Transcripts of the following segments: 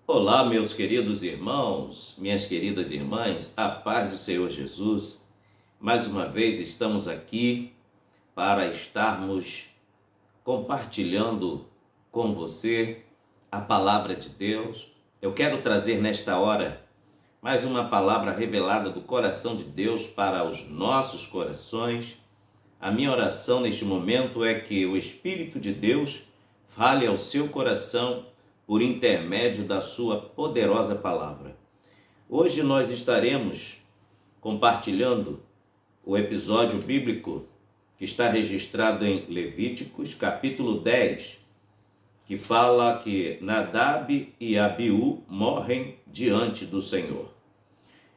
Olá, meus queridos irmãos, minhas queridas irmãs, a paz do Senhor Jesus. Mais uma vez estamos aqui para estarmos compartilhando com você a palavra de Deus. Eu quero trazer nesta hora mais uma palavra revelada do coração de Deus para os nossos corações. A minha oração neste momento é que o Espírito de Deus fale ao seu coração por intermédio da sua poderosa palavra. Hoje nós estaremos compartilhando o episódio bíblico que está registrado em Levíticos, capítulo 10, que fala que Nadab e Abiú morrem diante do Senhor.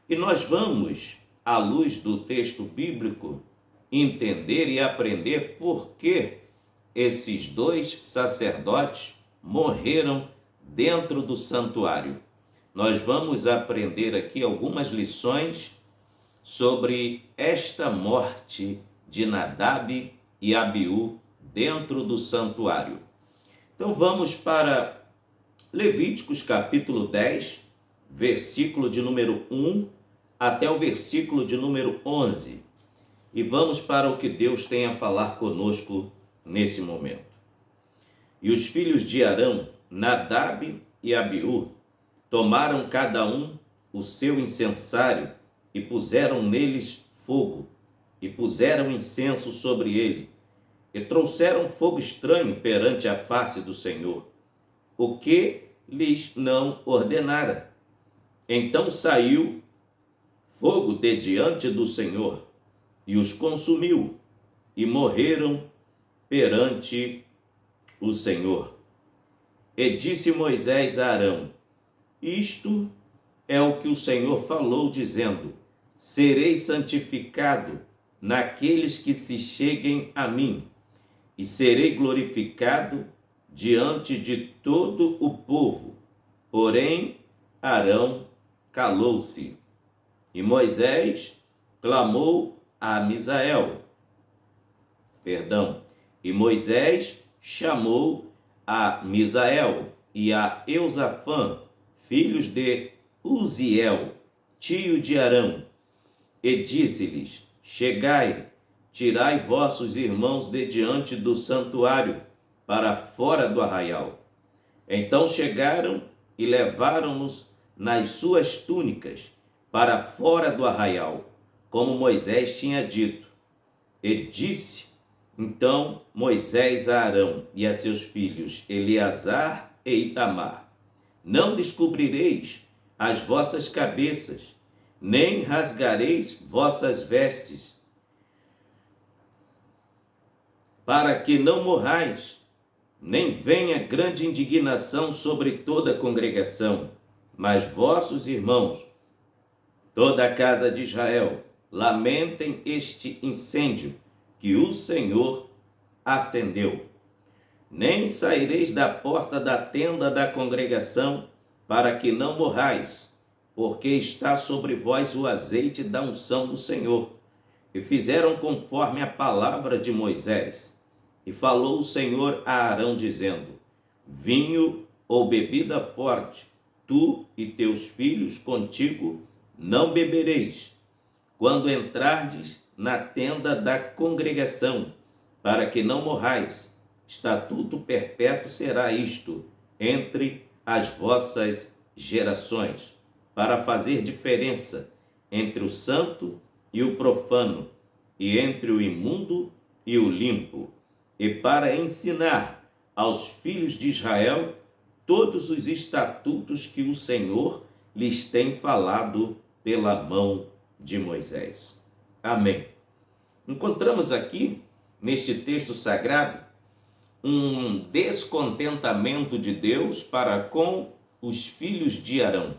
E nós vamos, à luz do texto bíblico, entender e aprender por que esses dois sacerdotes morreram dentro do santuário. Nós vamos aprender aqui algumas lições sobre esta morte de Nadab e Abiú dentro do santuário. Então vamos para Levíticos capítulo 10, versículo de número 1 até o versículo de número 11. E vamos para o que Deus tem a falar conosco nesse momento. E os filhos de Arão, Nadab e Abiú, tomaram cada um o seu incensário e puseram neles fogo, e puseram incenso sobre ele, e trouxeram fogo estranho perante a face do Senhor, o que lhes não ordenara. Então saiu fogo de diante do Senhor, e os consumiu, e morreram perante o Senhor. E disse Moisés a Arão: isto é o que o Senhor falou, dizendo: serei santificado naqueles que se cheguem a mim, e serei glorificado diante de todo o povo. Porém, Arão calou-se. E Moisés clamou a Misael. E Moisés chamou a Misael e a Eusafã, filhos de Uziel, tio de Arão, e disse-lhes: chegai, tirai vossos irmãos de diante do santuário, para fora do arraial. Então chegaram e levaram-nos nas suas túnicas, para fora do arraial, como Moisés tinha dito. E disse então Moisés a Arão e a seus filhos Eleazar e Itamar: não descobrireis as vossas cabeças, nem rasgareis vossas vestes, para que não morrais, nem venha grande indignação sobre toda a congregação, mas vossos irmãos, toda a casa de Israel, lamentem este incêndio que o Senhor acendeu. Nem saireis da porta da tenda da congregação, para que não morrais, porque está sobre vós o azeite da unção do Senhor. E fizeram conforme a palavra de Moisés. E falou o Senhor a Arão, dizendo: vinho ou bebida forte, tu e teus filhos contigo não bebereis, quando entrardes na tenda da congregação, para que não morrais. Estatuto perpétuo será isto entre as vossas gerações, para fazer diferença entre o santo e o profano, e entre o imundo e o limpo, e para ensinar aos filhos de Israel todos os estatutos que o Senhor lhes tem falado pela mão de Moisés. Amém. Encontramos aqui, neste texto sagrado, um descontentamento de Deus para com os filhos de Arão.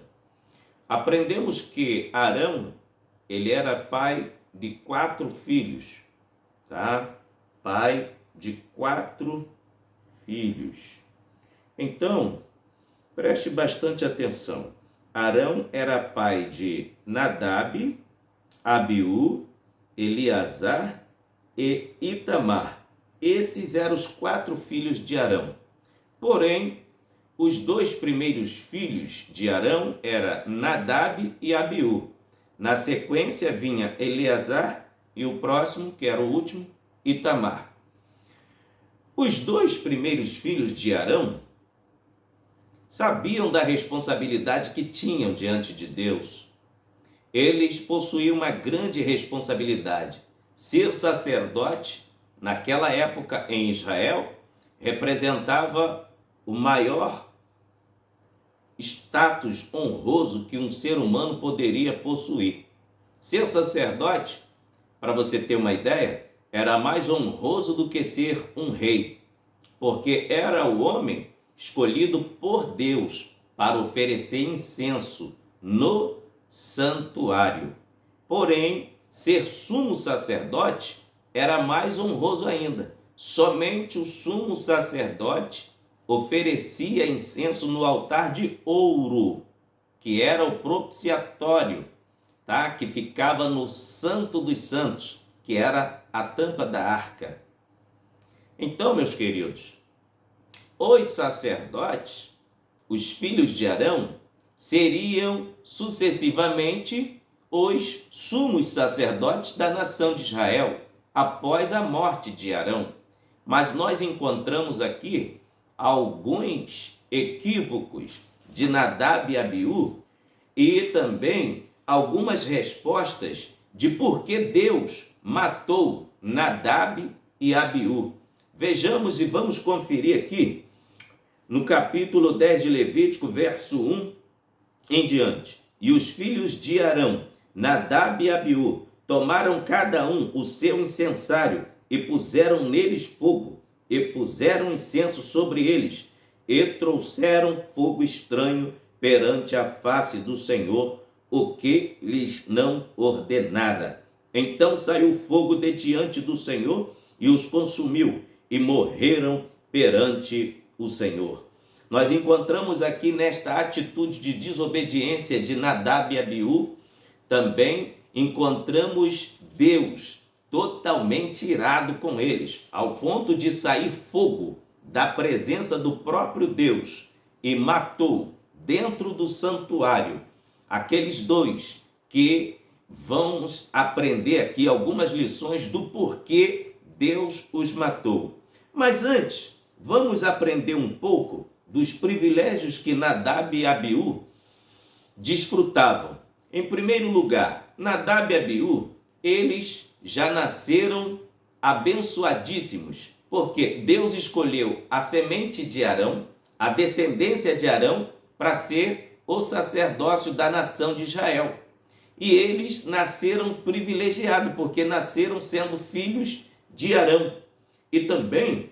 Aprendemos que Arão, ele era pai de 4 filhos, tá? Pai de 4 filhos. Então, preste bastante atenção. Arão era pai de Nadab, Abiú, Eleazar e Itamar. Esses eram os 4 filhos de Arão. Porém, os dois primeiros filhos de Arão eram Nadab e Abiú. Na sequência vinha Eleazar e o próximo, que era o último, Itamar. Os dois primeiros filhos de Arão sabiam da responsabilidade que tinham diante de Deus. Eles possuíam uma grande responsabilidade. Ser sacerdote, naquela época em Israel, representava o maior status honroso que um ser humano poderia possuir. Ser sacerdote, para você ter uma ideia, era mais honroso do que ser um rei, porque era o homem escolhido por Deus para oferecer incenso no santuário. Porém, ser sumo sacerdote era mais honroso ainda. Somente o sumo sacerdote oferecia incenso no altar de ouro, que era o propiciatório, tá? Que ficava no Santo dos Santos, que era a tampa da arca. Então, meus queridos, os sacerdotes, os filhos de Arão, seriam sucessivamente os sumos sacerdotes da nação de Israel, após a morte de Arão. Mas nós encontramos aqui alguns equívocos de Nadab e Abiú e também algumas respostas de por que Deus matou Nadab e Abiú. Vejamos e vamos conferir aqui no capítulo 10 de Levítico, verso 1 em diante. E os filhos de Arão, Nadab e Abiú, tomaram cada um o seu incensário e puseram neles fogo, e puseram incenso sobre eles, e trouxeram fogo estranho perante a face do Senhor, o que lhes não ordenara. Então saiu fogo de diante do Senhor e os consumiu, e morreram perante o Senhor. Nós encontramos aqui nesta atitude de desobediência de Nadab e Abiú, também encontramos Deus totalmente irado com eles, ao ponto de sair fogo da presença do próprio Deus, e matou dentro do santuário aqueles dois, que vamos aprender aqui algumas lições do porquê Deus os matou. Mas antes, vamos aprender um pouco dos privilégios que Nadab e Abiú desfrutavam. Em primeiro lugar, Nadab e Abiú, eles já nasceram abençoadíssimos, porque Deus escolheu a semente de Arão, a descendência de Arão, para ser o sacerdócio da nação de Israel. E eles nasceram privilegiados, porque nasceram sendo filhos de Arão. E também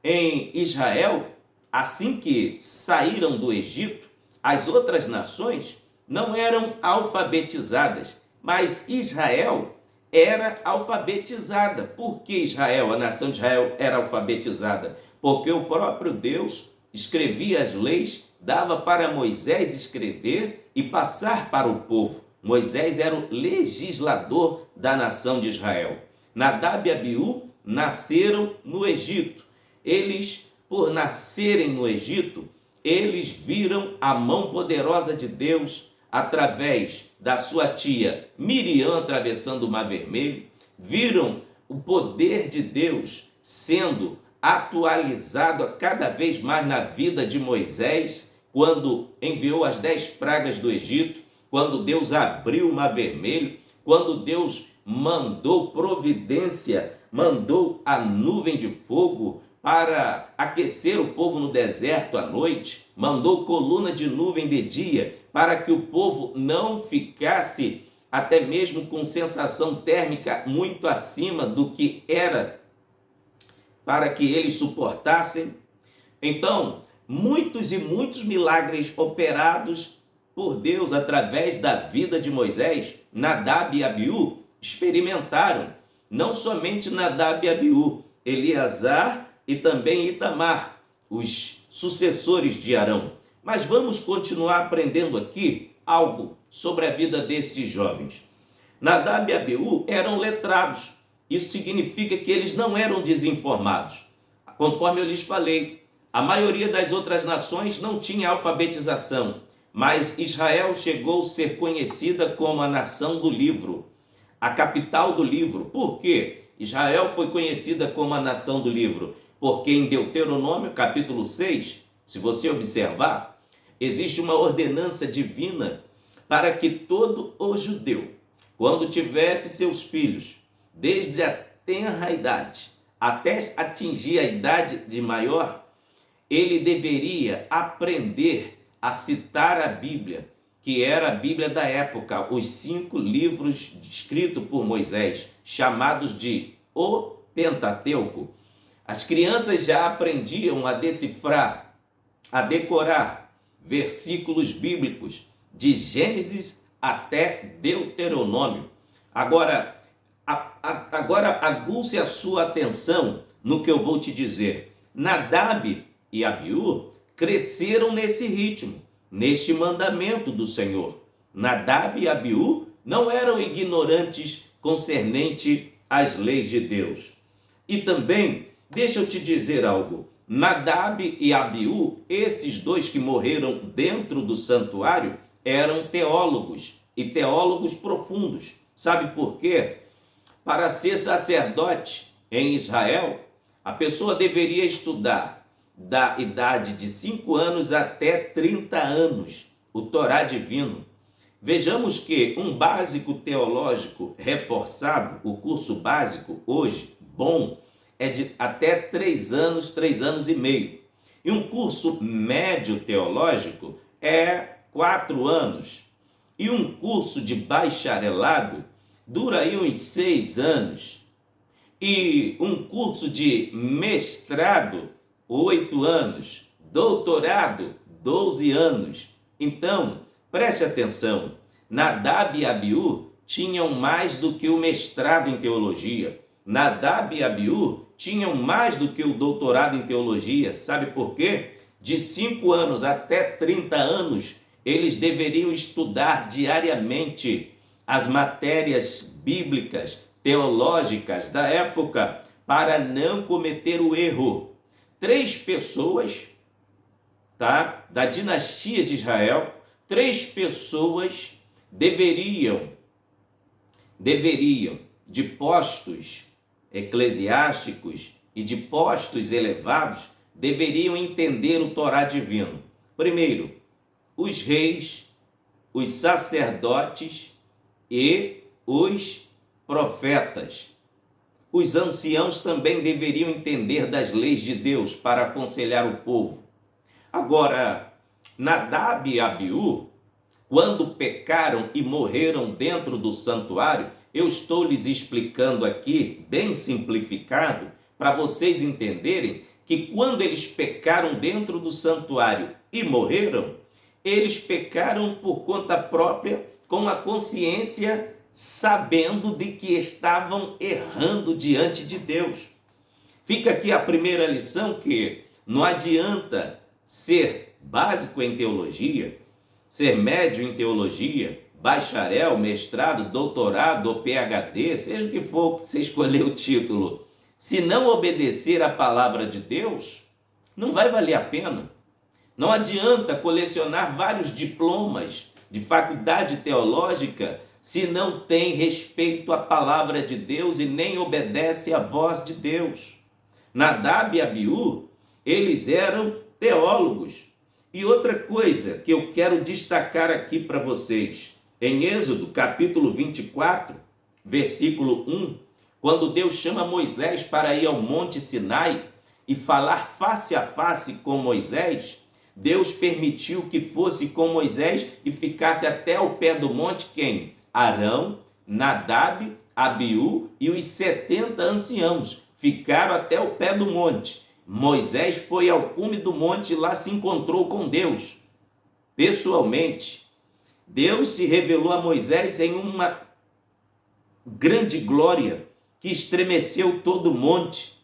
em Israel, assim que saíram do Egito, as outras nações não eram alfabetizadas, mas Israel era alfabetizada. Por que Israel, a nação de Israel, era alfabetizada? Porque o próprio Deus escrevia as leis, dava para Moisés escrever e passar para o povo. Moisés era o legislador da nação de Israel. Nadab e Abiú nasceram no Egito. Eles, por nascerem no Egito, eles viram a mão poderosa de Deus através da sua tia Miriam atravessando o Mar Vermelho, viram o poder de Deus sendo atualizado a cada vez mais na vida de Moisés, quando enviou as 10 pragas do Egito, quando Deus abriu o Mar Vermelho, quando Deus mandou providência, mandou a nuvem de fogo para aquecer o povo no deserto à noite, mandou coluna de nuvem de dia, para que o povo não ficasse até mesmo com sensação térmica muito acima do que era, para que eles suportassem. Então, muitos e muitos milagres operados por Deus através da vida de Moisés, Nadab e Abiú experimentaram. Não somente Nadab e Abiú, Eleazar e também Itamar, os sucessores de Arão. Mas vamos continuar aprendendo aqui algo sobre a vida destes jovens. Nadab e Abiú eram letrados. Isso significa que eles não eram desinformados. Conforme eu lhes falei, A maioria das outras nações não tinha alfabetização, mas Israel chegou a ser conhecida como a nação do livro, a capital do livro. Por quê? Israel foi conhecida como a nação do livro, porque em Deuteronômio, capítulo 6, se você observar, existe uma ordenança divina para que todo o judeu, quando tivesse seus filhos, desde a tenra idade até atingir a idade de maior, ele deveria aprender a citar a Bíblia, que era a Bíblia da época, os 5 livros escritos por Moisés, chamados de o Pentateuco. As crianças já aprendiam a decifrar, a decorar versículos bíblicos de Gênesis até Deuteronômio. Agora aguce a sua atenção no que eu vou te dizer. Nadab e Abiú cresceram nesse ritmo, neste mandamento do Senhor. Nadab e Abiú não eram ignorantes concernente às leis de Deus. E também, deixa eu te dizer algo, Nadab e Abiú, esses dois que morreram dentro do santuário, eram teólogos, e teólogos profundos. Sabe por quê? Para ser sacerdote em Israel, a pessoa deveria estudar da idade de 5 anos até 30 anos, o Torá divino. Vejamos que um básico teológico reforçado, o curso básico hoje, bom, é de até 3 anos, 3 anos e meio. E um curso médio teológico é 4 anos. E um curso de bacharelado dura aí uns 6 anos. E um curso de mestrado, 8 anos. Doutorado, 12 anos. Então, preste atenção. Nadab e Abiú tinham mais do que o mestrado em teologia. Nadab e Abiú tinham mais do que o doutorado em teologia. Sabe por quê? De 5 anos até 30 anos, eles deveriam estudar diariamente as matérias bíblicas, teológicas da época, para não cometer o erro. 3 pessoas, da dinastia de Israel, 3 pessoas deveriam, de postos eclesiásticos e de postos elevados, deveriam entender o Torá divino. Primeiro, os reis, os sacerdotes e os profetas. Os anciãos também deveriam entender das leis de Deus para aconselhar o povo. Agora, Nadab e Abiú, quando pecaram e morreram dentro do santuário, eu estou lhes explicando aqui, bem simplificado, para vocês entenderem que quando eles pecaram dentro do santuário e morreram, eles pecaram por conta própria, com a consciência sabendo de que estavam errando diante de Deus. Fica aqui a primeira lição, que não adianta ser básico em teologia, ser médio em teologia, bacharel, mestrado, doutorado ou PhD, seja o que for você escolher o título, se não obedecer à palavra de Deus, não vai valer a pena. Não adianta colecionar vários diplomas de faculdade teológica se não tem respeito à palavra de Deus e nem obedece à voz de Deus. Nadab e Abiú, eles eram teólogos. E outra coisa que eu quero destacar aqui para vocês, em Êxodo capítulo 24, versículo 1, quando Deus chama Moisés para ir ao Monte Sinai e falar face a face com Moisés, Deus permitiu que fosse com Moisés e ficasse até o pé do monte quem? Arão, Nadab, Abiú e os 70 anciãos ficaram até o pé do monte. Moisés foi ao cume do monte e lá se encontrou com Deus pessoalmente. Deus se revelou a Moisés em uma grande glória que estremeceu todo o monte.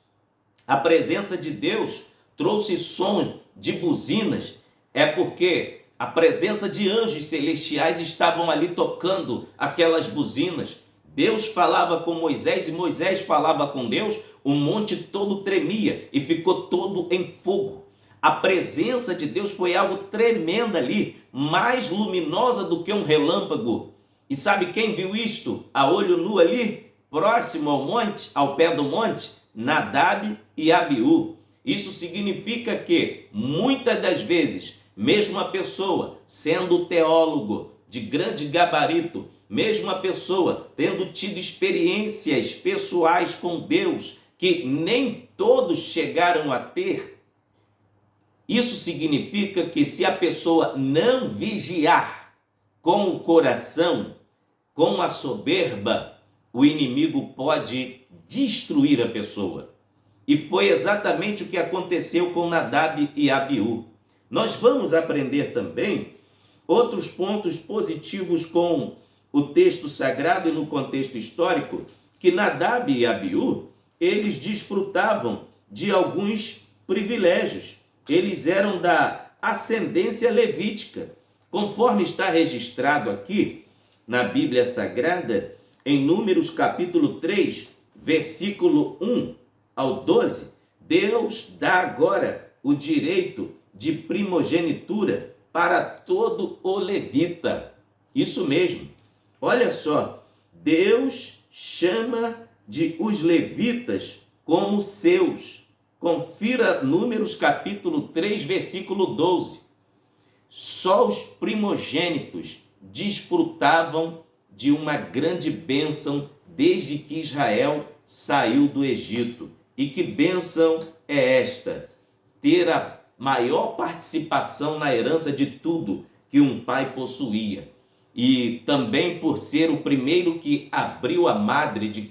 A presença de Deus trouxe som de buzinas, é porque a presença de anjos celestiais estavam ali tocando aquelas buzinas. Deus falava com Moisés e Moisés falava com Deus, o monte todo tremia e ficou todo em fogo. A presença de Deus foi algo tremendo ali, mais luminosa do que um relâmpago. E sabe quem viu isto a olho nu ali, próximo ao monte, ao pé do monte? Nadab e Abiú. Isso significa que, muitas das vezes, mesmo a pessoa sendo teólogo de grande gabarito, mesmo a pessoa tendo tido experiências pessoais com Deus, que nem todos chegaram a ter, isso significa que se a pessoa não vigiar com o coração, com a soberba, o inimigo pode destruir a pessoa. E foi exatamente o que aconteceu com Nadab e Abiú. Nós vamos aprender também outros pontos positivos com o texto sagrado e no contexto histórico, que Nadab e Abiú, eles desfrutavam de alguns privilégios. Eles eram da ascendência levítica, conforme está registrado aqui na Bíblia Sagrada, em Números capítulo 3, versículo 1 ao 12, Deus dá agora o direito de primogenitura para todo o levita. Isso mesmo. Olha só, Deus chama de os levitas como seus. Confira Números capítulo 3, versículo 12. Só os primogênitos desfrutavam de uma grande bênção desde que Israel saiu do Egito. E que bênção é esta? Ter a maior participação na herança de tudo que um pai possuía. E também por ser o primeiro que abriu a madre de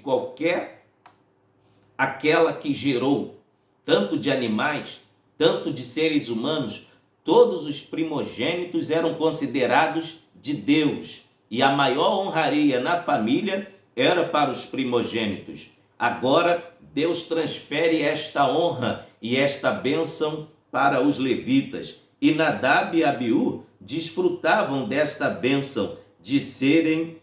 aquela que gerou, tanto de animais, tanto de seres humanos, todos os primogênitos eram considerados de Deus. E a maior honraria na família era para os primogênitos. Agora, Deus transfere esta honra e esta bênção para os levitas. E Nadab e Abiú desfrutavam desta bênção de serem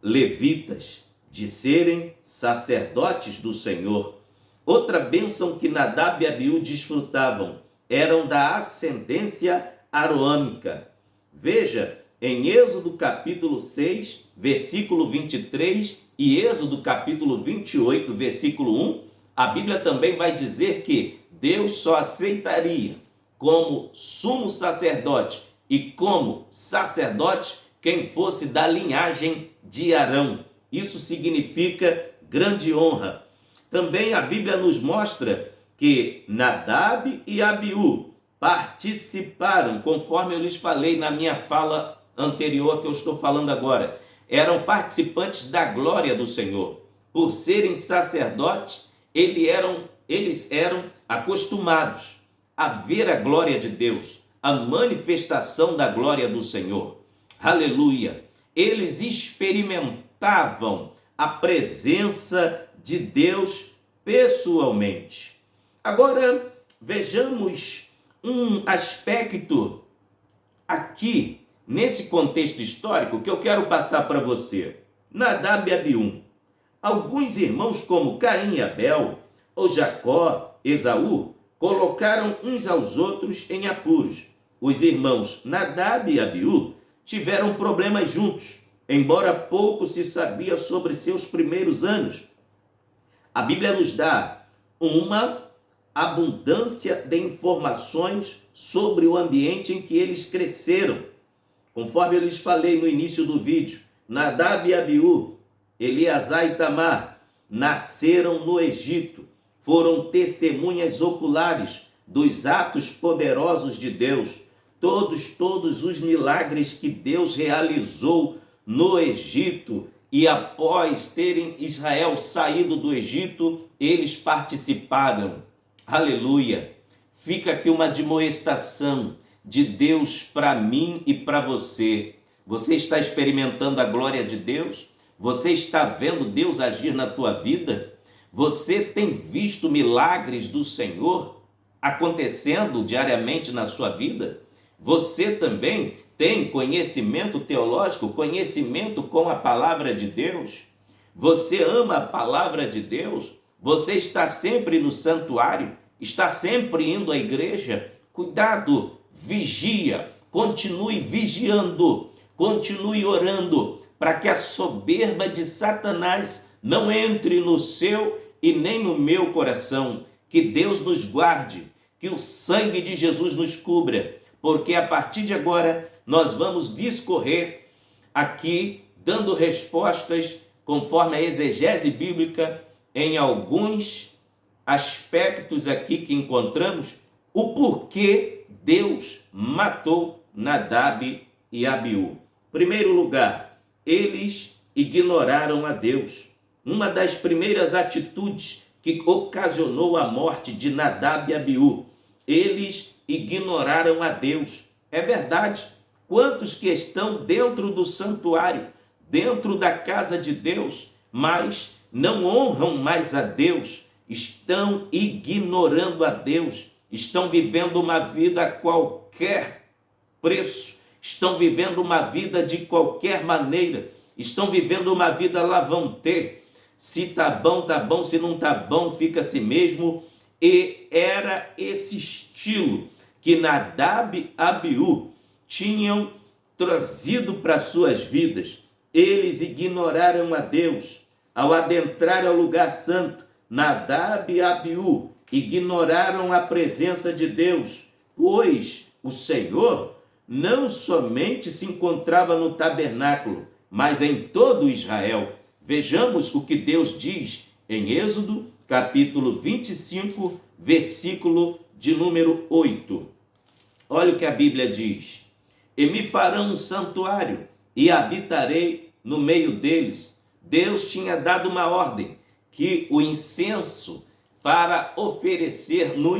levitas, de serem sacerdotes do Senhor. Outra bênção que Nadab e Abiú desfrutavam eram da ascendência aroâmica. Veja, em Êxodo capítulo 6, versículo 23 e Êxodo capítulo 28, versículo 1, a Bíblia também vai dizer que Deus só aceitaria como sumo sacerdote e como sacerdote quem fosse da linhagem de Arão. Isso significa grande honra. Também a Bíblia nos mostra que Nadab e Abiú participaram, conforme eu lhes falei na minha fala anterior que eu estou falando agora, eram participantes da glória do Senhor. Por serem sacerdotes, eles eram acostumados a ver a glória de Deus, a manifestação da glória do Senhor. Aleluia! Eles experimentavam a presença de Deus pessoalmente. Agora, vejamos um aspecto aqui, nesse contexto histórico, que eu quero passar para você. Nadab e Abiú. Alguns irmãos como Caim e Abel, ou Jacó, Esaú, colocaram uns aos outros em apuros. Os irmãos Nadab e Abiú tiveram problemas juntos, embora pouco se sabia sobre seus primeiros anos. A Bíblia nos dá uma abundância de informações sobre o ambiente em que eles cresceram. Conforme eu lhes falei no início do vídeo, Nadab e Abiú, Eleazar e Tamar, nasceram no Egito, foram testemunhas oculares dos atos poderosos de Deus, todos os milagres que Deus realizou no Egito, e após terem Israel saído do Egito, eles participaram. Aleluia! Fica aqui uma admoestação de Deus para mim e para você. Você está experimentando a glória de Deus? Você está vendo Deus agir na tua vida? Você tem visto milagres do Senhor acontecendo diariamente na sua vida? Você também tem conhecimento teológico, conhecimento com a palavra de Deus? Você ama a palavra de Deus? Você está sempre no santuário? está sempre indo à igreja, cuidado, vigia, continue vigiando, continue orando, para que a soberba de Satanás não entre no seu e nem no meu coração. Que Deus nos guarde, que o sangue de Jesus nos cubra, porque a partir de agora nós vamos discorrer aqui, dando respostas conforme a exegese bíblica em alguns aspectos aqui que encontramos, o porquê Deus matou Nadab e Abiú. Primeiro lugar, eles ignoraram a Deus. Uma das primeiras atitudes que ocasionou a morte de Nadab e Abiú, eles ignoraram a Deus. É verdade, quantos que estão dentro do santuário, dentro da casa de Deus, mas não honram mais a Deus, estão ignorando a Deus, estão vivendo uma vida a qualquer preço, estão vivendo uma vida de qualquer maneira, estão vivendo uma vida lá vão ter, se tá bom, se não tá bom, fica assim mesmo. E era esse estilo que Nadab e Abiú tinham trazido para suas vidas. Eles ignoraram a Deus ao adentrar ao lugar santo. Nadab e Abiú ignoraram a presença de Deus, pois o Senhor não somente se encontrava no tabernáculo, mas em todo Israel. Vejamos o que Deus diz em Êxodo, capítulo 25, versículo de número 8. Olha o que a Bíblia diz: e me farão um santuário, e habitarei no meio deles. Deus tinha dado uma ordem, que o incenso para oferecer no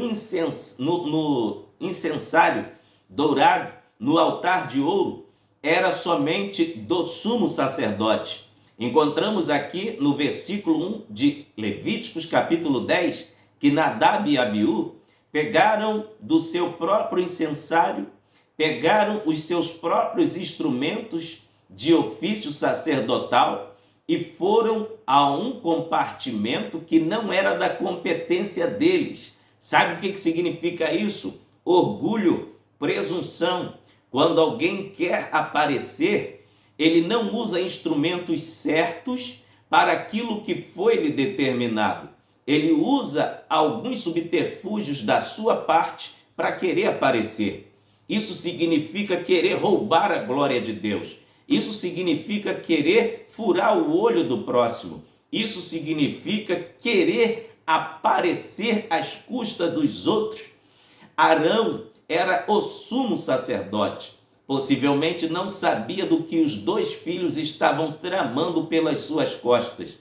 incensário dourado, no altar de ouro, era somente do sumo sacerdote. Encontramos aqui no versículo 1 de Levíticos, capítulo 10, que Nadab e Abiú pegaram do seu próprio incensário, pegaram os seus próprios instrumentos de ofício sacerdotal e foram a um compartimento que não era da competência deles. Sabe o que significa isso? Orgulho, presunção. Quando alguém quer aparecer, ele não usa instrumentos certos para aquilo que foi lhe determinado. Ele usa alguns subterfúgios da sua parte para querer aparecer. Isso significa querer roubar a glória de Deus. Isso significa querer furar o olho do próximo. Isso significa querer aparecer às custas dos outros. Arão era o sumo sacerdote. Possivelmente não sabia do que os dois filhos estavam tramando pelas suas costas.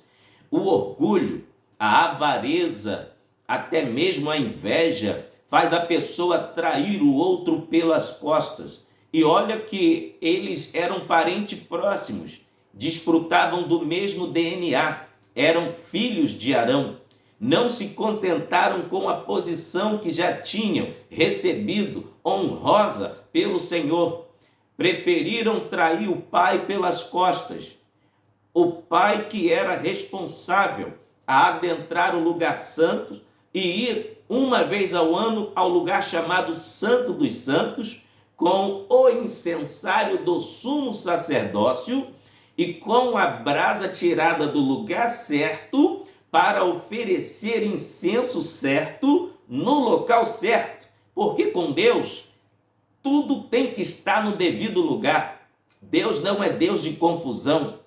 O orgulho, a avareza, até mesmo a inveja, faz a pessoa trair o outro pelas costas. E olha que eles eram parentes próximos, desfrutavam do mesmo DNA, eram filhos de Arão. Não se contentaram com a posição que já tinham recebido, honrosa pelo Senhor. Preferiram trair o pai pelas costas. O pai que era responsável a adentrar o lugar santo e ir uma vez ao ano ao lugar chamado Santo dos Santos, com o incensário do sumo sacerdócio e com a brasa tirada do lugar certo para oferecer incenso certo no local certo. Porque com Deus tudo tem que estar no devido lugar. Deus não é Deus de confusão.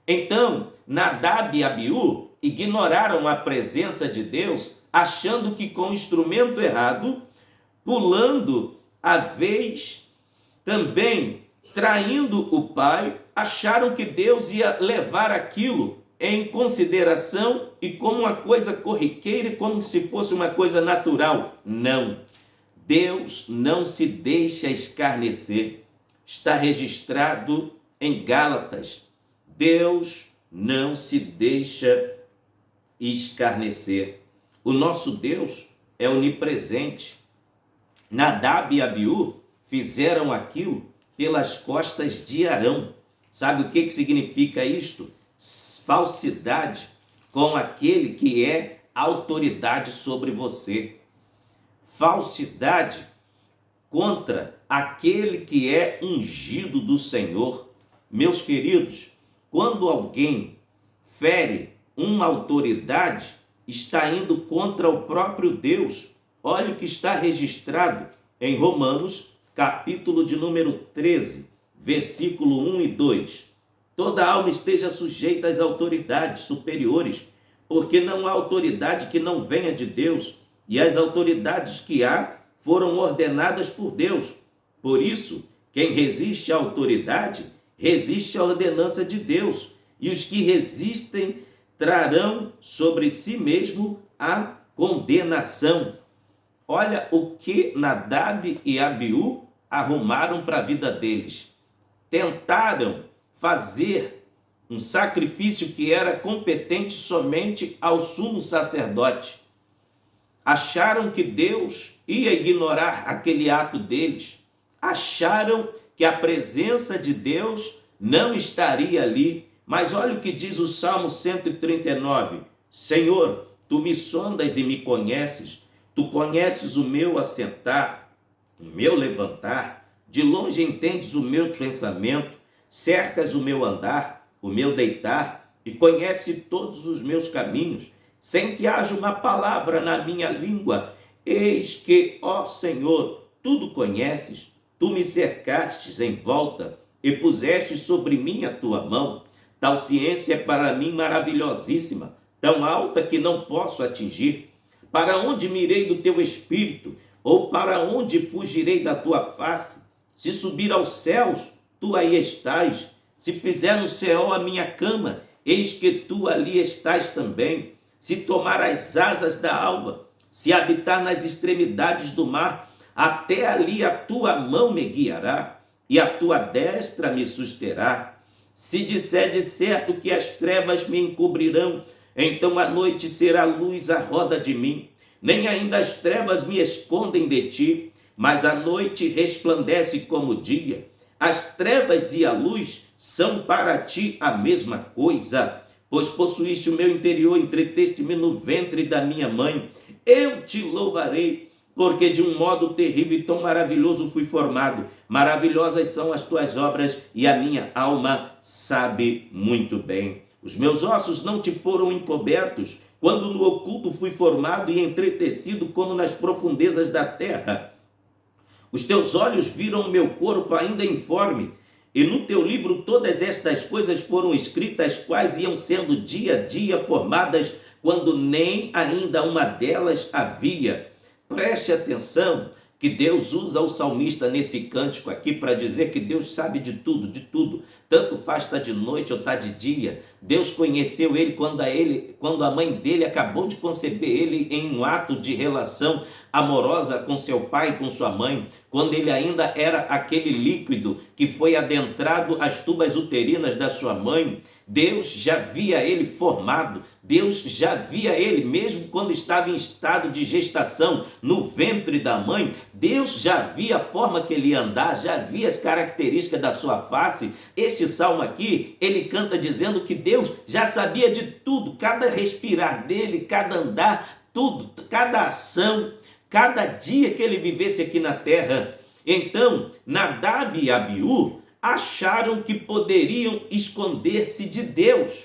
Então, Nadab e Abiú ignoraram a presença de Deus, achando que com o instrumento errado, pulando a vez, também traindo o pai, acharam que Deus ia levar aquilo em consideração e como uma coisa corriqueira, como se fosse uma coisa natural. Não. Deus não se deixa escarnecer. Está registrado em Gálatas. Deus não se deixa escarnecer. O nosso Deus é onipresente. Nadab e Abiú fizeram aquilo pelas costas de Arão. Sabe o que significa isto? Falsidade com aquele que é autoridade sobre você. falsidade contra aquele que é ungido do Senhor. Meus queridos, quando alguém fere uma autoridade, está indo contra o próprio Deus. Olha o que está registrado em Romanos, capítulo de número 13, versículo 1 e 2. Toda alma esteja sujeita às autoridades superiores, porque não há autoridade que não venha de Deus, e as autoridades que há foram ordenadas por Deus. Por isso, quem resiste à autoridade, resiste à ordenança de Deus, e os que resistem trarão sobre si mesmo a condenação. Olha o que Nadab e Abiú arrumaram para a vida deles. Tentaram fazer um sacrifício que era competente somente ao sumo sacerdote. Acharam que Deus ia ignorar aquele ato deles. Acharam que a presença de Deus não estaria ali. Mas olha o que diz o Salmo 139. Senhor, tu me sondas e me conheces. Tu conheces o meu assentar, o meu levantar. De longe entendes o meu pensamento. Cercas o meu andar, o meu deitar, e conhece todos os meus caminhos, sem que haja uma palavra na minha língua. Eis que, ó Senhor, tudo conheces. Tu me cercastes em volta e puseste sobre mim a tua mão. Tal ciência é para mim maravilhosíssima, tão alta que não posso atingir. Para onde mirei do teu espírito? Ou para onde fugirei da tua face? Se subir aos céus, tu aí estás. Se fizer no céu a minha cama, eis que tu ali estás também. Se tomar as asas da alva, se habitar nas extremidades do mar, até ali a tua mão me guiará, e a tua destra me susterá. Se disser de certo que as trevas me encobrirão, então a noite será luz à roda de mim. Nem ainda as trevas me escondem de ti, mas a noite resplandece como o dia. As trevas e a luz são para ti a mesma coisa, pois possuíste o meu interior, entreteste-me no ventre da minha mãe. Eu te louvarei, porque de um modo terrível e tão maravilhoso fui formado. Maravilhosas são as tuas obras, e a minha alma sabe muito bem. Os meus ossos não te foram encobertos, quando no oculto fui formado e entretecido como nas profundezas da terra. Os teus olhos viram o meu corpo ainda informe, e no teu livro todas estas coisas foram escritas, quais iam sendo dia a dia formadas, quando nem ainda uma delas havia. Preste atenção que Deus usa o salmista nesse cântico aqui para dizer que Deus sabe de tudo, de tudo. Tanto faz estar de noite ou estar de dia. Deus conheceu ele quando a mãe dele acabou de conceber ele em um ato de relação amorosa com seu pai e com sua mãe, quando ele ainda era aquele líquido que foi adentrado às tubas uterinas da sua mãe. Deus já via ele formado, Deus já via ele, mesmo quando estava em estado de gestação no ventre da mãe. Deus já via a forma que ele ia andar, já via as características da sua face. Este salmo aqui, ele canta dizendo que Deus já sabia de tudo, cada respirar dele, cada andar, tudo, cada ação, cada dia que ele vivesse aqui na terra. Então, Nadab e Abiú acharam que poderiam esconder-se de Deus.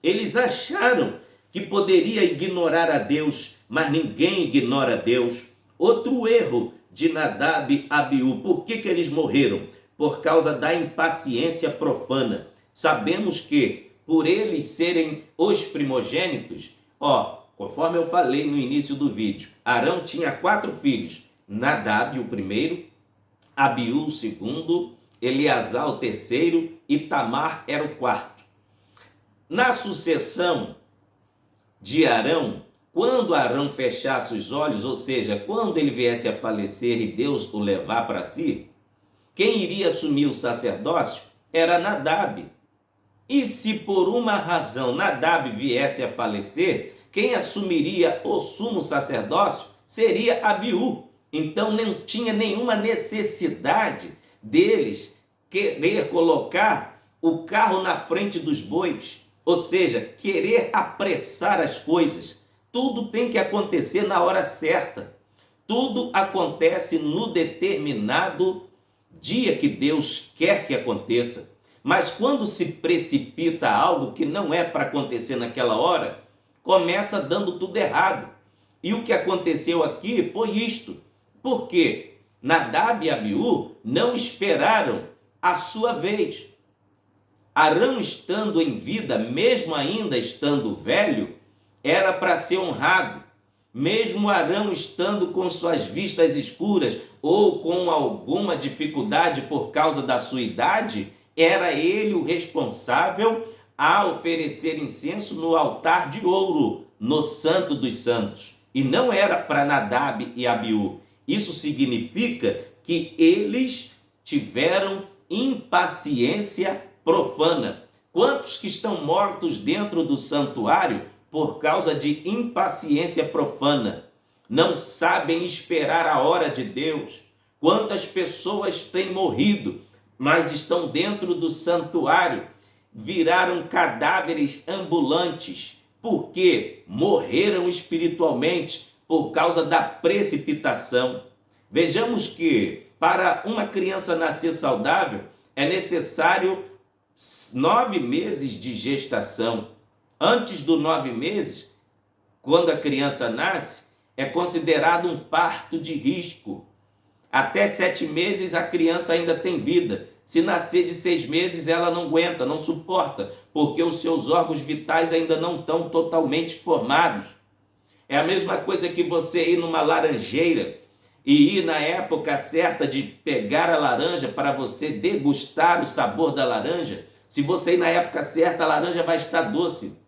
Eles acharam que poderia ignorar a Deus, mas ninguém ignora Deus. Outro erro de Nadab e Abiú. Por que eles morreram? Por causa da impaciência profana. Sabemos que, por eles serem os primogênitos, conforme eu falei no início do vídeo, Arão tinha 4 filhos. Nadab, o primeiro, Abiú, o segundo, Eleazar, o terceiro, e Tamar era o quarto. Na sucessão de Arão, quando Arão fechasse os olhos, ou seja, quando ele viesse a falecer e Deus o levar para si, quem iria assumir o sacerdócio era Nadab. E se por uma razão Nadab viesse a falecer, quem assumiria o sumo sacerdócio seria Abiú. Então não tinha nenhuma necessidade deles querer colocar o carro na frente dos bois, ou seja, querer apressar as coisas. Tudo tem que acontecer na hora certa. Tudo acontece no determinado dia que Deus quer que aconteça. Mas quando se precipita algo que não é para acontecer naquela hora, começa dando tudo errado. E o que aconteceu aqui foi isto. Por quê? Nadab e Abiú não esperaram a sua vez. Arão, estando em vida, mesmo ainda estando velho, era para ser honrado. Mesmo Arão estando com suas vistas escuras ou com alguma dificuldade por causa da sua idade, era ele o responsável a oferecer incenso no altar de ouro, no Santo dos Santos. E não era para Nadab e Abiú. Isso significa que eles tiveram impaciência profana. Quantos que estão mortos dentro do santuário por causa de impaciência profana? Não sabem esperar a hora de Deus. Quantas pessoas têm morrido, mas estão dentro do santuário, viraram cadáveres ambulantes, porque morreram espiritualmente por causa da precipitação. Vejamos que para uma criança nascer saudável é necessário 9 meses de gestação. Antes dos 9 meses, quando a criança nasce, é considerado um parto de risco. Até 7 meses a criança ainda tem vida. Se nascer de 6 meses, ela não aguenta, não suporta, porque os seus órgãos vitais ainda não estão totalmente formados. É a mesma coisa que você ir numa laranjeira e ir na época certa de pegar a laranja para você degustar o sabor da laranja. Se você ir na época certa, a laranja vai estar doce.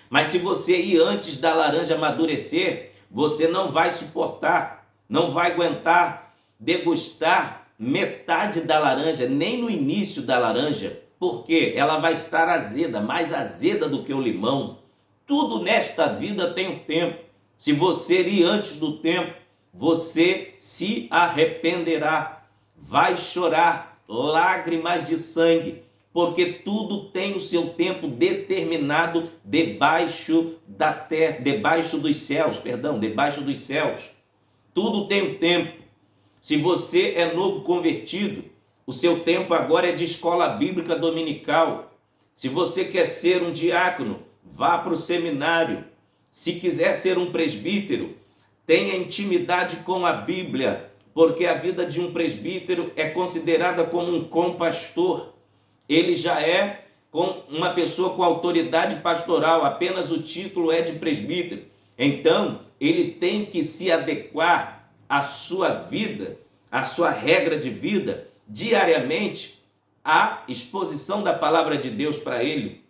Mas se você ir antes da laranja amadurecer, você não vai suportar, não vai aguentar degustar metade da laranja, nem no início da laranja, porque ela vai estar azeda, mais azeda do que o limão. Tudo nesta vida tem um tempo. Se você ir antes do tempo, você se arrependerá, vai chorar lágrimas de sangue, porque tudo tem o seu tempo determinado debaixo da terra, debaixo dos céus. Tudo tem um tempo. Se você é novo convertido, o seu tempo agora é de escola bíblica dominical. Se você quer ser um diácono, vá para o seminário. Se quiser ser um presbítero, tenha intimidade com a Bíblia, porque a vida de um presbítero é considerada como um compastor. Ele já é uma pessoa com autoridade pastoral, apenas o título é de presbítero. Então, ele tem que se adequar à sua vida, à sua regra de vida, diariamente, à exposição da palavra de Deus para ele.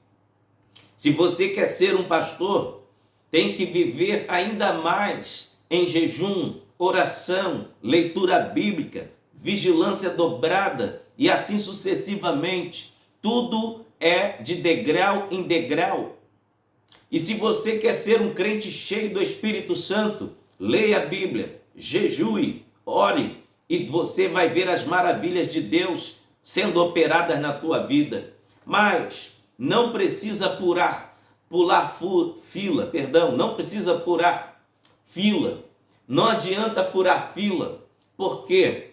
Se você quer ser um pastor, tem que viver ainda mais em jejum, oração, leitura bíblica, vigilância dobrada e assim sucessivamente. Tudo é de degrau em degrau. E se você quer ser um crente cheio do Espírito Santo, leia a Bíblia, jejue, ore, e você vai ver as maravilhas de Deus sendo operadas na tua vida. Mas não precisa não precisa furar fila. Não adianta furar fila, porque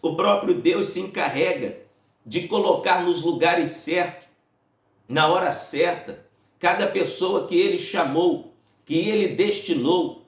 o próprio Deus se encarrega de colocar nos lugares certos, na hora certa, cada pessoa que ele chamou, que ele destinou,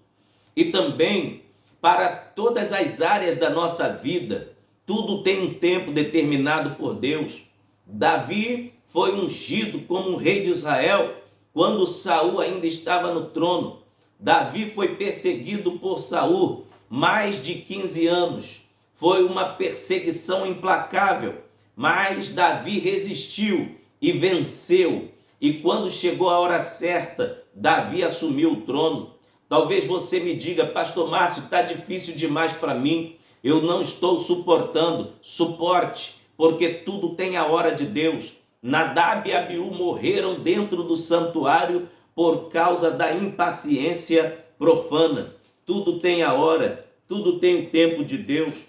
e também para todas as áreas da nossa vida. Tudo tem um tempo determinado por Deus. Davi foi ungido como um rei de Israel quando Saul ainda estava no trono. Davi foi perseguido por Saul mais de 15 anos. Foi uma perseguição implacável, mas Davi resistiu e venceu. E quando chegou a hora certa, Davi assumiu o trono. Talvez você me diga: pastor Márcio, está difícil demais para mim, eu não estou suportando. Suporte, porque tudo tem a hora de Deus. Nadab e Abiú morreram dentro do santuário por causa da impaciência profana. Tudo tem a hora, tudo tem o tempo de Deus.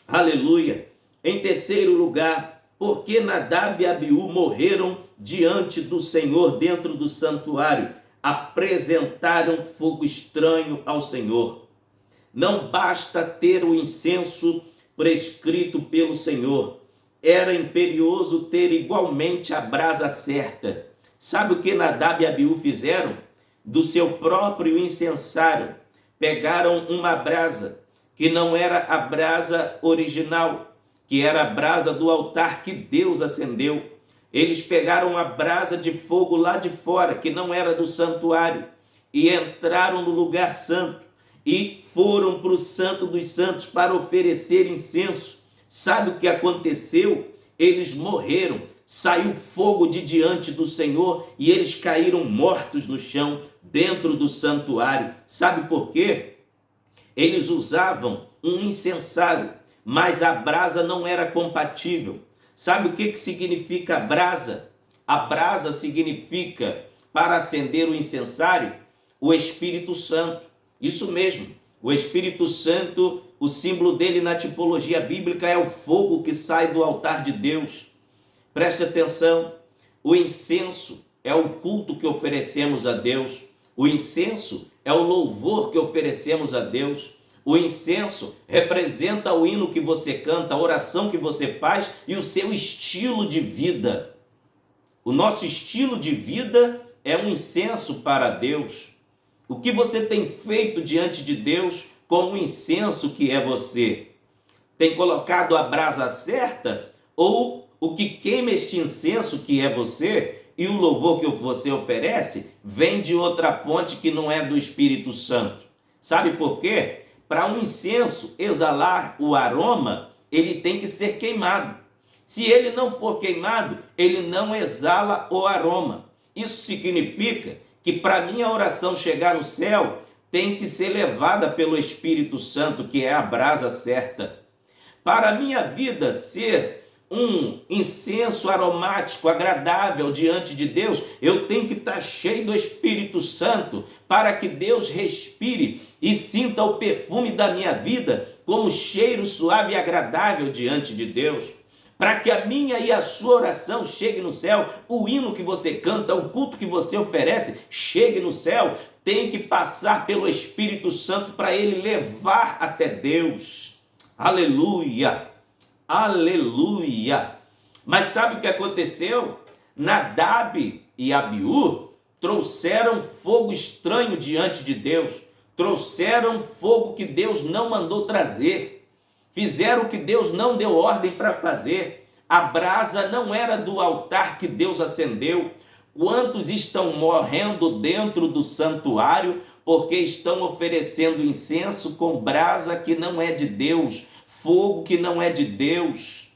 Aleluia. Em terceiro lugar, porque Nadab e Abiú morreram diante do Senhor dentro do santuário, apresentaram fogo estranho ao Senhor. Não basta ter o incenso prescrito pelo Senhor, era imperioso ter igualmente a brasa certa. Sabe o que Nadab e Abiú fizeram? Do seu próprio incensário, pegaram uma brasa que não era a brasa original, que era a brasa do altar que Deus acendeu. Eles pegaram a brasa de fogo lá de fora, que não era do santuário, e entraram no lugar santo e foram para o Santo dos Santos para oferecer incenso. Sabe o que aconteceu? Eles morreram, saiu fogo de diante do Senhor e eles caíram mortos no chão dentro do santuário. Sabe por quê? Eles usavam um incensário, mas a brasa não era compatível. Sabe o que significa brasa? A brasa significa, para acender o incensário, o Espírito Santo. Isso mesmo, o Espírito Santo, o símbolo dele na tipologia bíblica é o fogo que sai do altar de Deus. Preste atenção, o incenso é o culto que oferecemos a Deus. O incenso é o louvor que oferecemos a Deus. O incenso representa o hino que você canta, a oração que você faz e o seu estilo de vida. O nosso estilo de vida é um incenso para Deus. O que você tem feito diante de Deus como incenso que é você? Tem colocado a brasa certa ou o que queima este incenso que é você e o louvor que você oferece vem de outra fonte que não é do Espírito Santo? Sabe por quê? Para um incenso exalar o aroma, ele tem que ser queimado. Se ele não for queimado, ele não exala o aroma. Isso significa que para minha oração chegar no céu, tem que ser levada pelo Espírito Santo, que é a brasa certa. Para a minha vida ser um incenso aromático, agradável diante de Deus, eu tenho que estar cheio do Espírito Santo, para que Deus respire e sinta o perfume da minha vida como cheiro suave e agradável diante de Deus. Para que a minha e a sua oração chegue no céu, o hino que você canta, o culto que você oferece, chegue no céu, tem que passar pelo Espírito Santo para ele levar até Deus. Aleluia! Aleluia! Mas sabe o que aconteceu? Nadab e Abiú trouxeram fogo estranho diante de Deus, trouxeram fogo que Deus não mandou trazer. Fizeram o que Deus não deu ordem para fazer. A brasa não era do altar que Deus acendeu. Quantos estão morrendo dentro do santuário porque estão oferecendo incenso com brasa que não é de Deus, fogo que não é de Deus?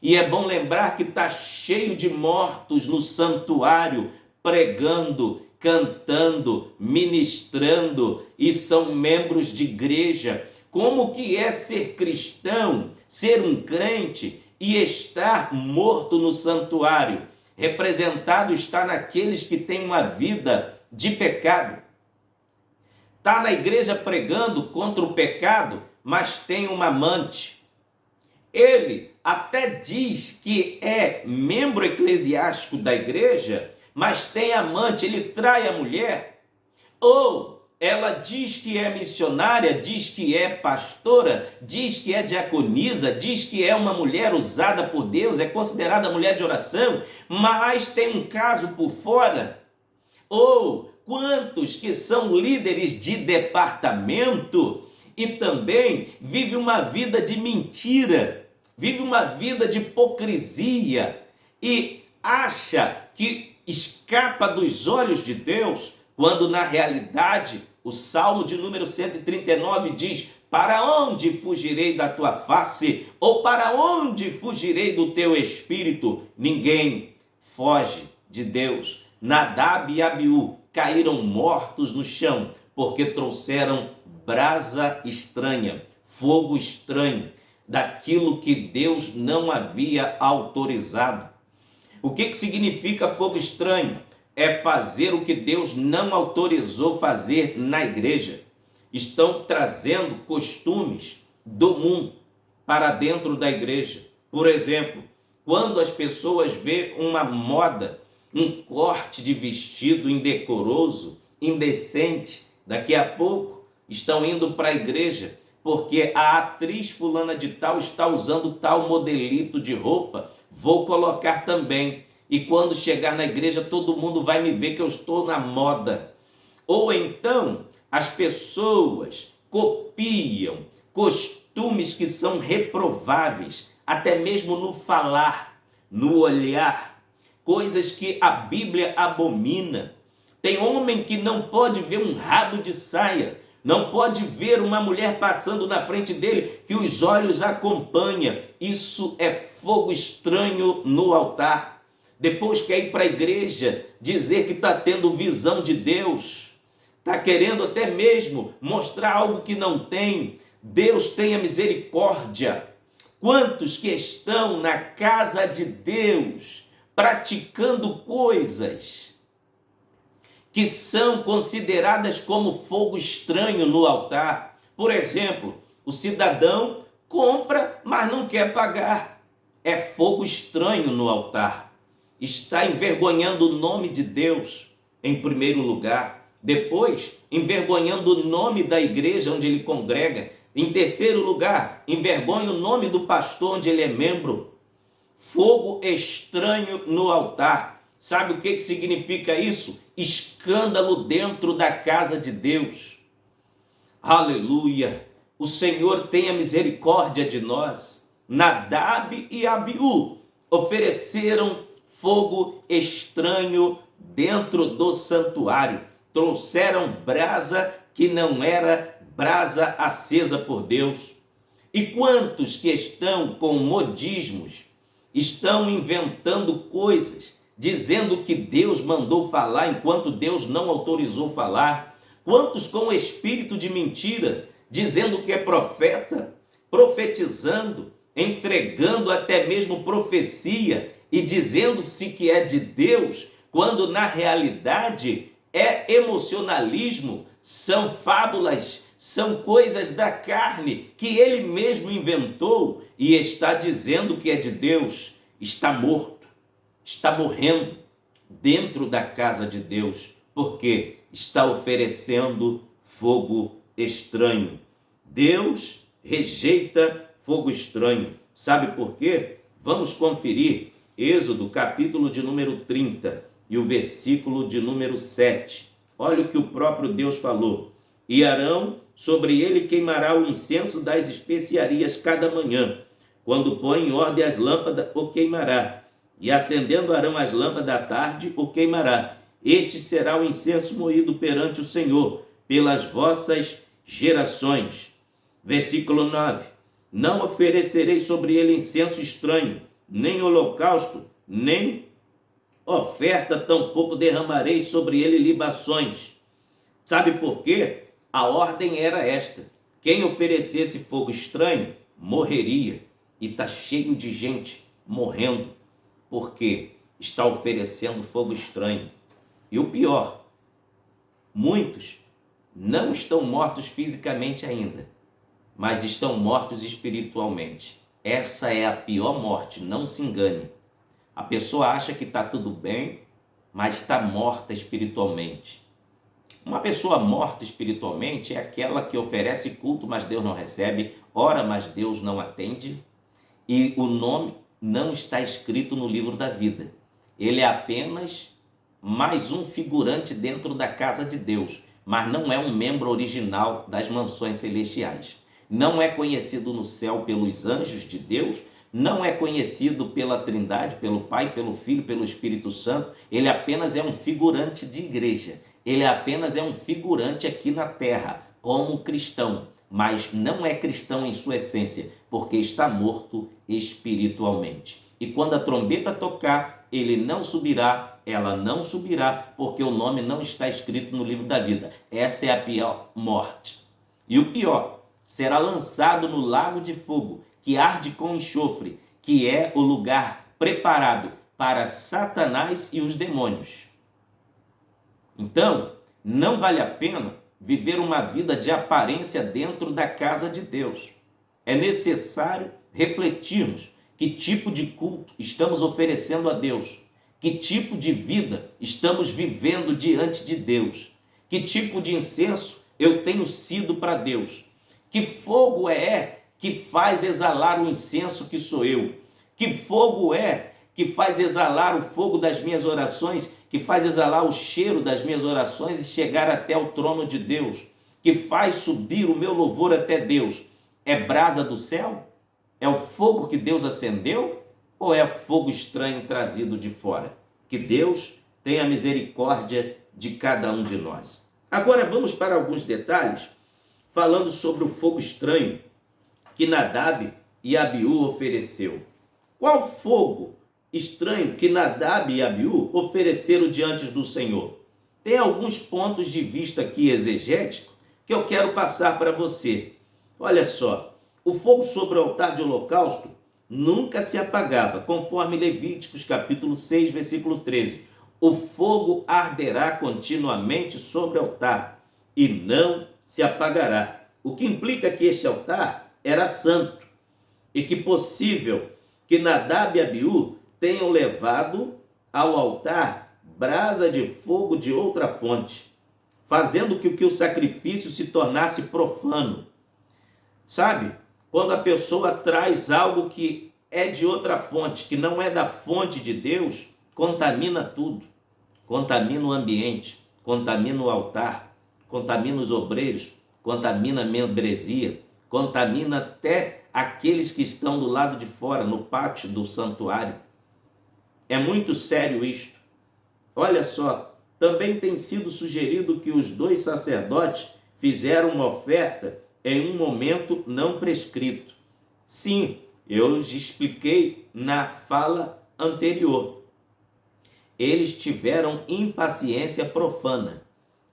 E é bom lembrar que está cheio de mortos no santuário, pregando, cantando, ministrando, e são membros de igreja. Como que é ser cristão, ser um crente e estar morto no santuário? Representado está naqueles que têm uma vida de pecado. Está na igreja pregando contra o pecado, mas tem uma amante. Ele até diz que é membro eclesiástico da igreja, mas tem amante, ele trai a mulher. Ou ela diz que é missionária, diz que é pastora, diz que é diaconisa, diz que é uma mulher usada por Deus, é considerada mulher de oração, mas tem um caso por fora. Ou quantos que são líderes de departamento e também vive uma vida de mentira, vive uma vida de hipocrisia e acha que escapa dos olhos de Deus, quando na realidade o Salmo de número 139 diz: para onde fugirei da tua face? Ou para onde fugirei do teu espírito? Ninguém foge de Deus. Nadab e Abiú caíram mortos no chão, porque trouxeram brasa estranha, fogo estranho, daquilo que Deus não havia autorizado. O que significa fogo estranho? É fazer o que Deus não autorizou fazer na igreja. Estão trazendo costumes do mundo para dentro da igreja. Por exemplo, quando as pessoas veem uma moda, um corte de vestido indecoroso, indecente, daqui a pouco estão indo para a igreja porque a atriz fulana de tal está usando tal modelito de roupa, vou colocar também. E quando chegar na igreja, todo mundo vai me ver que eu estou na moda. Ou então, as pessoas copiam costumes que são reprováveis, até mesmo no falar, no olhar, coisas que a Bíblia abomina. Tem homem que não pode ver um rabo de saia, não pode ver uma mulher passando na frente dele, que os olhos acompanham. Isso é fogo estranho no altar. Depois quer ir para a igreja dizer que está tendo visão de Deus, está querendo até mesmo mostrar algo que não tem. Deus tenha misericórdia. Quantos que estão na casa de Deus praticando coisas que são consideradas como fogo estranho no altar? Por exemplo, o cidadão compra, mas não quer pagar. É fogo estranho no altar. Está envergonhando o nome de Deus em primeiro lugar. Depois, envergonhando o nome da igreja onde ele congrega. Em terceiro lugar, envergonha o nome do pastor onde ele é membro. Fogo estranho no altar. Sabe o que significa isso? Escândalo dentro da casa de Deus. Aleluia! O Senhor tenha misericórdia de nós. Nadab e Abiú ofereceram fogo estranho dentro do santuário. Trouxeram brasa que não era brasa acesa por Deus. E quantos que estão com modismos, estão inventando coisas, dizendo que Deus mandou falar enquanto Deus não autorizou falar? Quantos com espírito de mentira, dizendo que é profeta, profetizando, entregando até mesmo profecia e dizendo-se que é de Deus, quando na realidade é emocionalismo, são fábulas, são coisas da carne que ele mesmo inventou e está dizendo que é de Deus. Está morto, está morrendo dentro da casa de Deus, porque está oferecendo fogo estranho. Deus rejeita fogo estranho. Sabe por quê? Vamos conferir Êxodo, capítulo de número 30 e o versículo de número 7. Olha o que o próprio Deus falou. E Arão, sobre ele queimará o incenso das especiarias cada manhã. Quando põe em ordem as lâmpadas, o queimará. E acendendo Arão as lâmpadas à tarde, o queimará. Este será o incenso moído perante o Senhor, pelas vossas gerações. Versículo 9. Não oferecerei sobre ele incenso estranho, nem holocausto, nem oferta, tampouco derramarei sobre ele libações. Sabe por quê? A ordem era esta: quem oferecesse fogo estranho morreria. E está cheio de gente morrendo porque está oferecendo fogo estranho. E o pior, muitos não estão mortos fisicamente ainda, mas estão mortos espiritualmente. Essa é a pior morte, não se engane. A pessoa acha que está tudo bem, mas está morta espiritualmente. Uma pessoa morta espiritualmente é aquela que oferece culto, mas Deus não recebe, ora, mas Deus não atende, e o nome não está escrito no livro da vida. Ele é apenas mais um figurante dentro da casa de Deus, mas não é um membro original das mansões celestiais. Não é conhecido no céu pelos anjos de Deus, não é conhecido pela Trindade, pelo Pai, pelo Filho, pelo Espírito Santo. Ele apenas é um figurante de igreja. Ele apenas é um figurante aqui na terra, como cristão, mas não é cristão em sua essência, porque está morto espiritualmente. E quando a trombeta tocar, ele não subirá, ela não subirá, porque o nome não está escrito no livro da vida. Essa é a pior morte. E o pior, será lançado no lago de fogo, que arde com enxofre, que é o lugar preparado para Satanás e os demônios. Então, não vale a pena viver uma vida de aparência dentro da casa de Deus. É necessário refletirmos que tipo de culto estamos oferecendo a Deus, que tipo de vida estamos vivendo diante de Deus, que tipo de incenso eu tenho sido para Deus? Que fogo é que faz exalar o incenso que sou eu? Que fogo é que faz exalar o fogo das minhas orações, que faz exalar o cheiro das minhas orações e chegar até o trono de Deus, que faz subir o meu louvor até Deus? É brasa do céu? É o fogo que Deus acendeu? Ou é fogo estranho trazido de fora? Que Deus tenha misericórdia de cada um de nós. Agora vamos para alguns detalhes, falando sobre o fogo estranho que Nadab e Abiú ofereceu. Qual fogo estranho que Nadab e Abiú ofereceram diante do Senhor? Tem alguns pontos de vista aqui exegéticos que eu quero passar para você. Olha só, o fogo sobre o altar de holocausto nunca se apagava, conforme Levíticos capítulo 6, versículo 13. O fogo arderá continuamente sobre o altar e não se apagará. O que implica que este altar era santo e que possível que Nadab e Abiú tenham levado ao altar brasa de fogo de outra fonte, fazendo com que o sacrifício se tornasse profano. Sabe? Quando a pessoa traz algo que é de outra fonte, que não é da fonte de Deus, contamina tudo. Contamina o ambiente, contamina o altar, contamina os obreiros, contamina a membresia, contamina até aqueles que estão do lado de fora, no pátio do santuário. É muito sério isto. Olha só, também tem sido sugerido que os dois sacerdotes fizeram uma oferta em um momento não prescrito. Sim, eu lhes expliquei na fala anterior. Eles tiveram impaciência profana.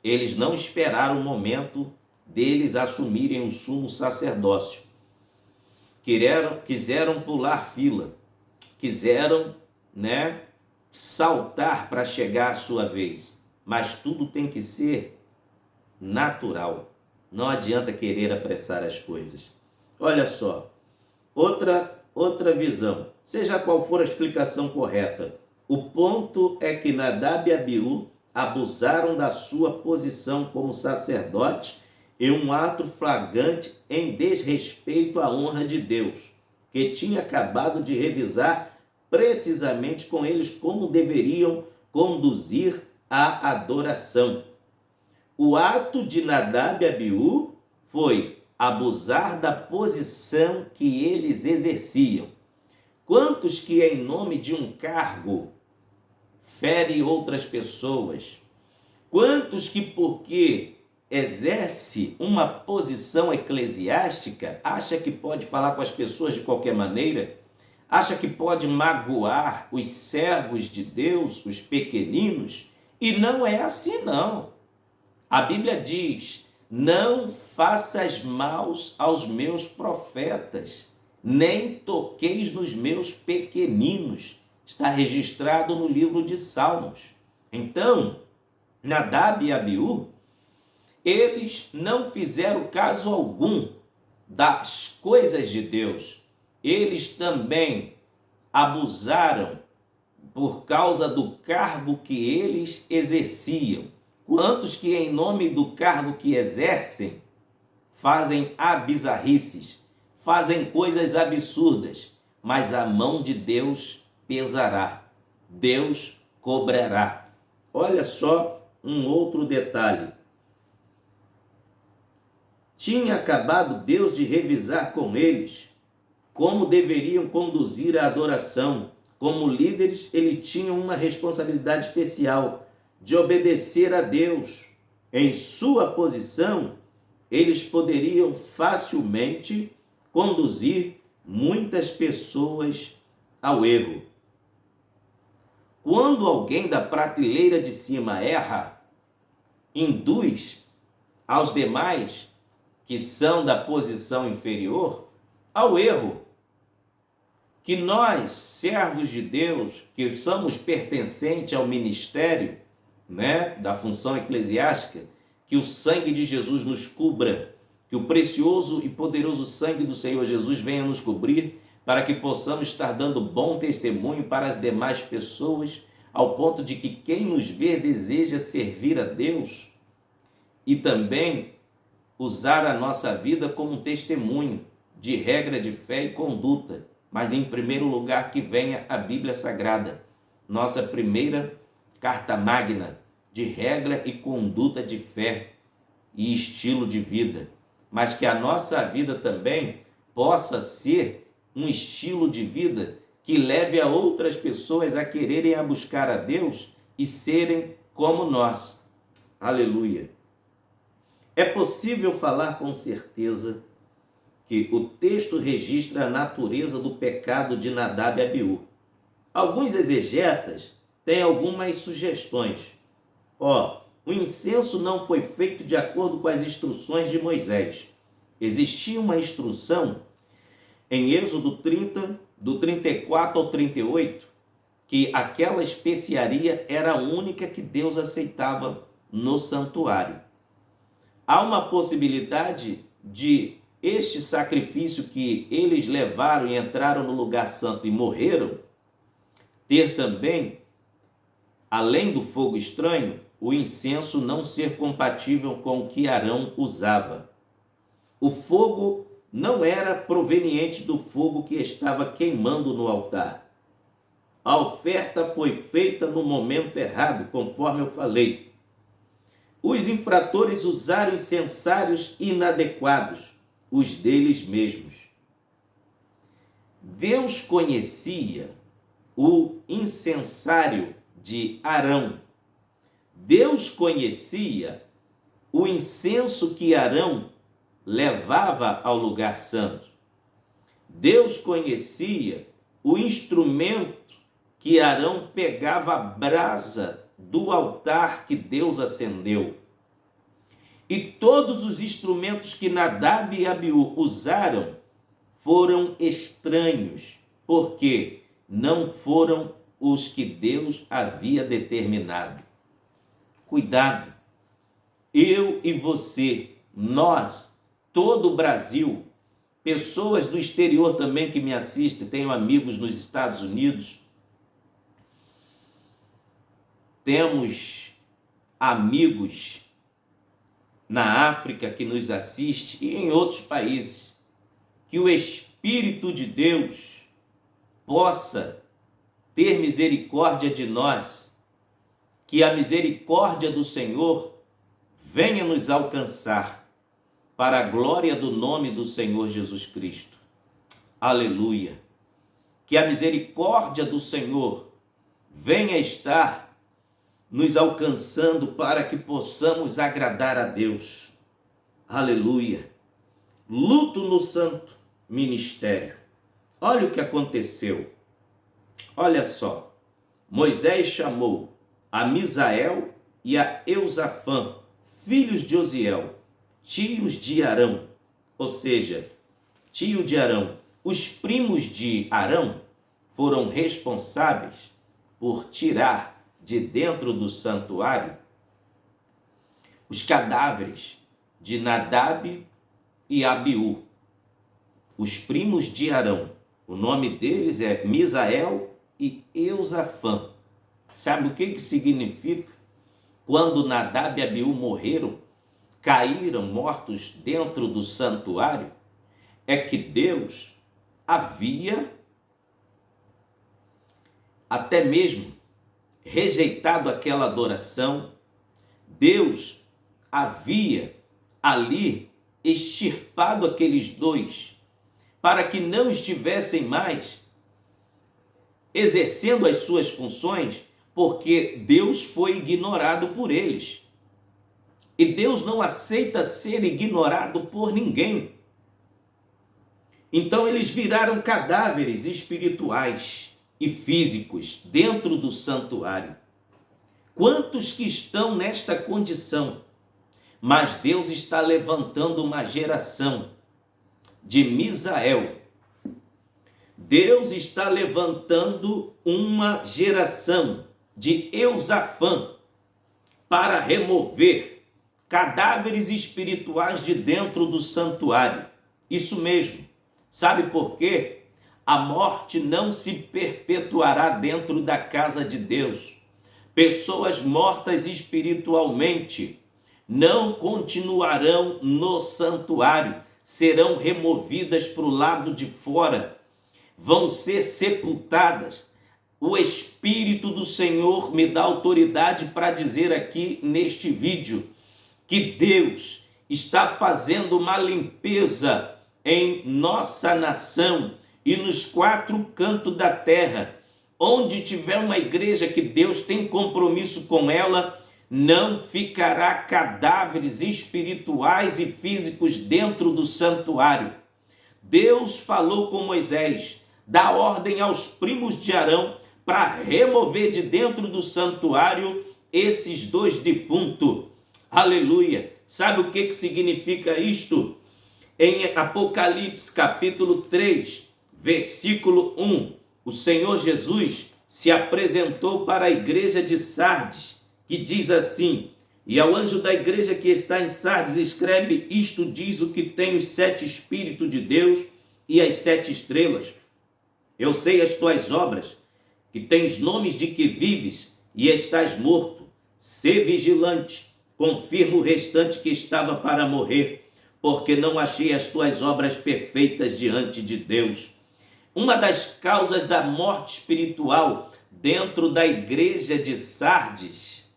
Eles não esperaram o momento deles assumirem o sumo sacerdócio. Quiseram pular fila. Quiseram, saltar para chegar à sua vez. Mas tudo tem que ser natural. Não adianta querer apressar as coisas. Olha só, outra visão, seja qual for a explicação correta, o ponto é que Nadab e Abiú abusaram da sua posição como sacerdote em um ato flagrante em desrespeito à honra de Deus, que tinha acabado de revisar precisamente com eles como deveriam conduzir a adoração. O ato de Nadab e Abiú foi abusar da posição que eles exerciam. Quantos que em nome de um cargo fere outras pessoas? Quantos que porque exerce uma posição eclesiástica acha que pode falar com as pessoas de qualquer maneira? Acha que pode magoar os servos de Deus, os pequeninos? E não é assim não. A Bíblia diz: não faças maus aos meus profetas, nem toqueis nos meus pequeninos. Está registrado no livro de Salmos. Então, Nadab e Abiú, eles não fizeram caso algum das coisas de Deus. Eles também abusaram por causa do cargo que eles exerciam. Quantos que em nome do cargo que exercem fazem bizarrices, fazem coisas absurdas, mas a mão de Deus pesará, Deus cobrará. Olha só um outro detalhe. Tinha acabado Deus de revisar com eles como deveriam conduzir a adoração. Como líderes, ele tinha uma responsabilidade especial de obedecer a Deus. Em sua posição, eles poderiam facilmente conduzir muitas pessoas ao erro. Quando alguém da prateleira de cima erra, induz aos demais que são da posição inferior ao erro. Que nós, servos de Deus, que somos pertencentes ao ministério, da função eclesiástica, que o sangue de Jesus nos cubra, que o precioso e poderoso sangue do Senhor Jesus venha nos cobrir, para que possamos estar dando bom testemunho para as demais pessoas, ao ponto de que quem nos vê deseja servir a Deus e também usar a nossa vida como um testemunho de regra de fé e conduta, mas em primeiro lugar que venha a Bíblia Sagrada, nossa primeira carta magna de regra e conduta de fé e estilo de vida, mas que a nossa vida também possa ser um estilo de vida que leve a outras pessoas a quererem a buscar a Deus e serem como nós. Aleluia! É possível falar com certeza que o texto registra a natureza do pecado de Nadab e Abiú. Alguns exegetas têm algumas sugestões. O incenso não foi feito de acordo com as instruções de Moisés. Existia uma instrução em Êxodo 30, do 34 ao 38, que aquela especiaria era a única que Deus aceitava no santuário. Há uma possibilidade de este sacrifício que eles levaram e entraram no lugar santo e morreram, ter também, além do fogo estranho, o incenso não ser compatível com o que Arão usava. O fogo não era proveniente do fogo que estava queimando no altar. A oferta foi feita no momento errado, conforme eu falei. Os infratores usaram incensários inadequados, os deles mesmos. Deus conhecia o incensário de Arão. Deus conhecia o incenso que Arão levava ao lugar santo. Deus conhecia o instrumento que Arão pegava a brasa do altar que Deus acendeu. E todos os instrumentos que Nadab e Abiú usaram foram estranhos, porque não foram os que Deus havia determinado. Cuidado, eu e você, nós, todo o Brasil, pessoas do exterior também que me assistem, tenho amigos nos Estados Unidos, temos amigos na África que nos assiste e em outros países. Que o Espírito de Deus possa ter misericórdia de nós, que a misericórdia do Senhor venha nos alcançar para a glória do nome do Senhor Jesus Cristo. Aleluia! Que a misericórdia do Senhor venha estar nos alcançando para que possamos agradar a Deus. Aleluia! Luto no santo ministério. Olha o que aconteceu. Olha só. Moisés chamou a Misael e a Eusafã, filhos de Osiel, tios de Arão, ou seja, tio de Arão. Os primos de Arão foram responsáveis por tirar de dentro do santuário os cadáveres de Nadab e Abiú, os primos de Arão. O nome deles é Misael e Eusafã. Sabe o que significa? Quando Nadab e Abiú morreram, caíram mortos dentro do santuário, é que Deus havia até mesmo rejeitado aquela adoração. Deus havia ali extirpado aqueles dois para que não estivessem mais exercendo as suas funções, porque Deus foi ignorado por eles. E Deus não aceita ser ignorado por ninguém. Então eles viraram cadáveres espirituais e físicos dentro do santuário. Quantos que estão nesta condição? Mas Deus está levantando uma geração de Misael. Deus está levantando uma geração de Eusafã para remover cadáveres espirituais de dentro do santuário. Isso mesmo. Sabe por quê? A morte não se perpetuará dentro da casa de Deus. Pessoas mortas espiritualmente não continuarão no santuário, serão removidas para o lado de fora, vão ser sepultadas. O Espírito do Senhor me dá autoridade para dizer aqui neste vídeo que Deus está fazendo uma limpeza em nossa nação e nos 4 cantos da terra. Onde tiver uma igreja que Deus tem compromisso com ela, não ficará cadáveres espirituais e físicos dentro do santuário. Deus falou com Moisés, dá ordem aos primos de Arão para remover de dentro do santuário esses 2 defuntos. Aleluia! Sabe o que significa isto? Em Apocalipse capítulo 3, versículo 1, o Senhor Jesus se apresentou para a igreja de Sardes, que diz assim: e ao anjo da igreja que está em Sardes escreve: isto diz o que tem os 7 Espíritos de Deus e as 7 estrelas. Eu sei as tuas obras, que tens nomes de que vives e estás morto. Sê vigilante, confirma o restante que estava para morrer, porque não achei as tuas obras perfeitas diante de Deus. Uma das causas da morte espiritual dentro da igreja de Sardes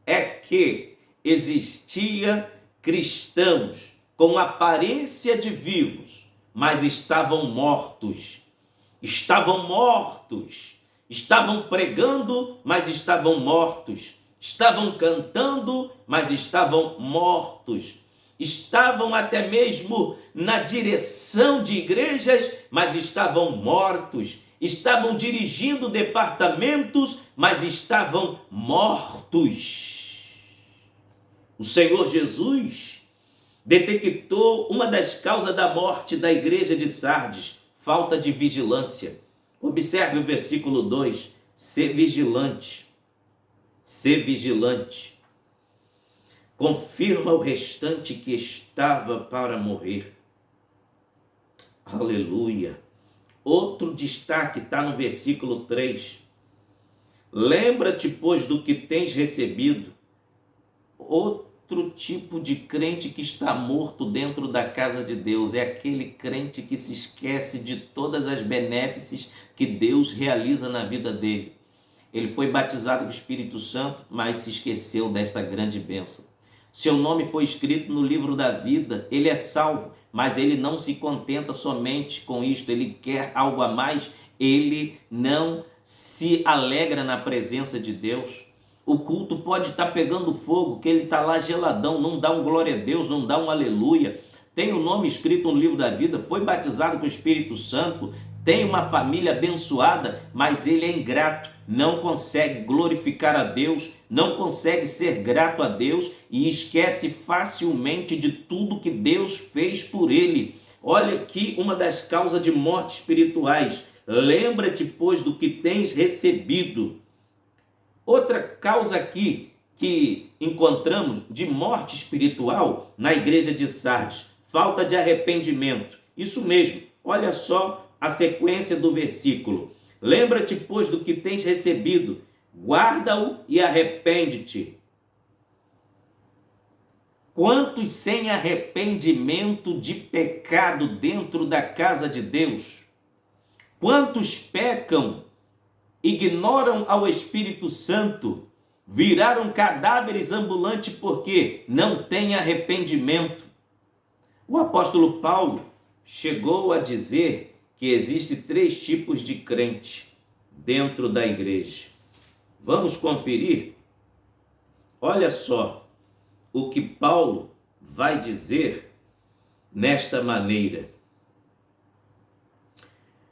é que existia cristãos com aparência de vivos, mas estavam mortos. Estavam pregando, mas estavam mortos. Estavam cantando, mas estavam mortos. Estavam até mesmo na direção de igrejas, mas estavam mortos. Estavam dirigindo departamentos, mas estavam mortos. O Senhor Jesus detectou uma das causas da morte da igreja de Sardes: falta de vigilância. Observe o versículo 2: ser vigilante. Ser vigilante. Confirma o restante que estava para morrer. Aleluia. Outro destaque está no versículo 3. Lembra-te, pois, do que tens recebido. Outro tipo de crente que está morto dentro da casa de Deus é aquele crente que se esquece de todas as benéfices que Deus realiza na vida dele. Ele foi batizado com o Espírito Santo, mas se esqueceu desta grande bênção. Seu nome foi escrito no livro da vida, ele é salvo, mas ele não se contenta somente com isto, ele quer algo a mais, ele não se alegra na presença de Deus. O culto pode estar pegando fogo, que ele está lá geladão, não dá um glória a Deus, não dá um aleluia. Tem o nome escrito no livro da vida, foi batizado com o Espírito Santo, tem uma família abençoada, mas ele é ingrato, não consegue glorificar a Deus, não consegue ser grato a Deus e esquece facilmente de tudo que Deus fez por ele. Olha aqui uma das causas de morte espirituais: lembra-te, pois, do que tens recebido. Outra causa aqui que encontramos de morte espiritual na igreja de Sardes: falta de arrependimento. Isso mesmo, olha só a sequência do versículo: lembra-te, pois, do que tens recebido, guarda-o e arrepende-te. Quantos sem arrependimento de pecado dentro da casa de Deus? Quantos pecam, ignoram ao Espírito Santo, viraram cadáveres ambulantes porque não têm arrependimento? O apóstolo Paulo chegou a dizer que existem 3 tipos de crente dentro da igreja. Vamos conferir? Olha só o que Paulo vai dizer nesta maneira.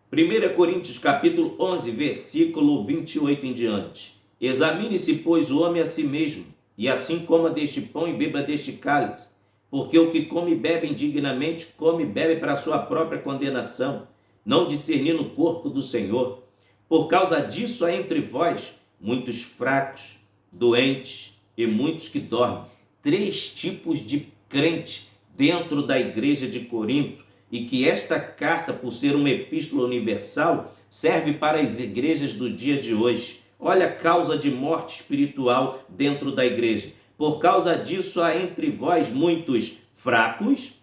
1 Coríntios capítulo 11, versículo 28 em diante. Examine-se, pois, o homem a si mesmo, e assim coma deste pão e beba deste cálice, porque o que come e bebe indignamente, come e bebe para a sua própria condenação, não discernindo o corpo do Senhor. Por causa disso há entre vós muitos fracos, doentes e muitos que dormem. 3 tipos de crente dentro da igreja de Corinto, e que esta carta, por ser uma epístola universal, serve para as igrejas do dia de hoje. Olha a causa de morte espiritual dentro da igreja: Por causa disso há entre vós muitos fracos,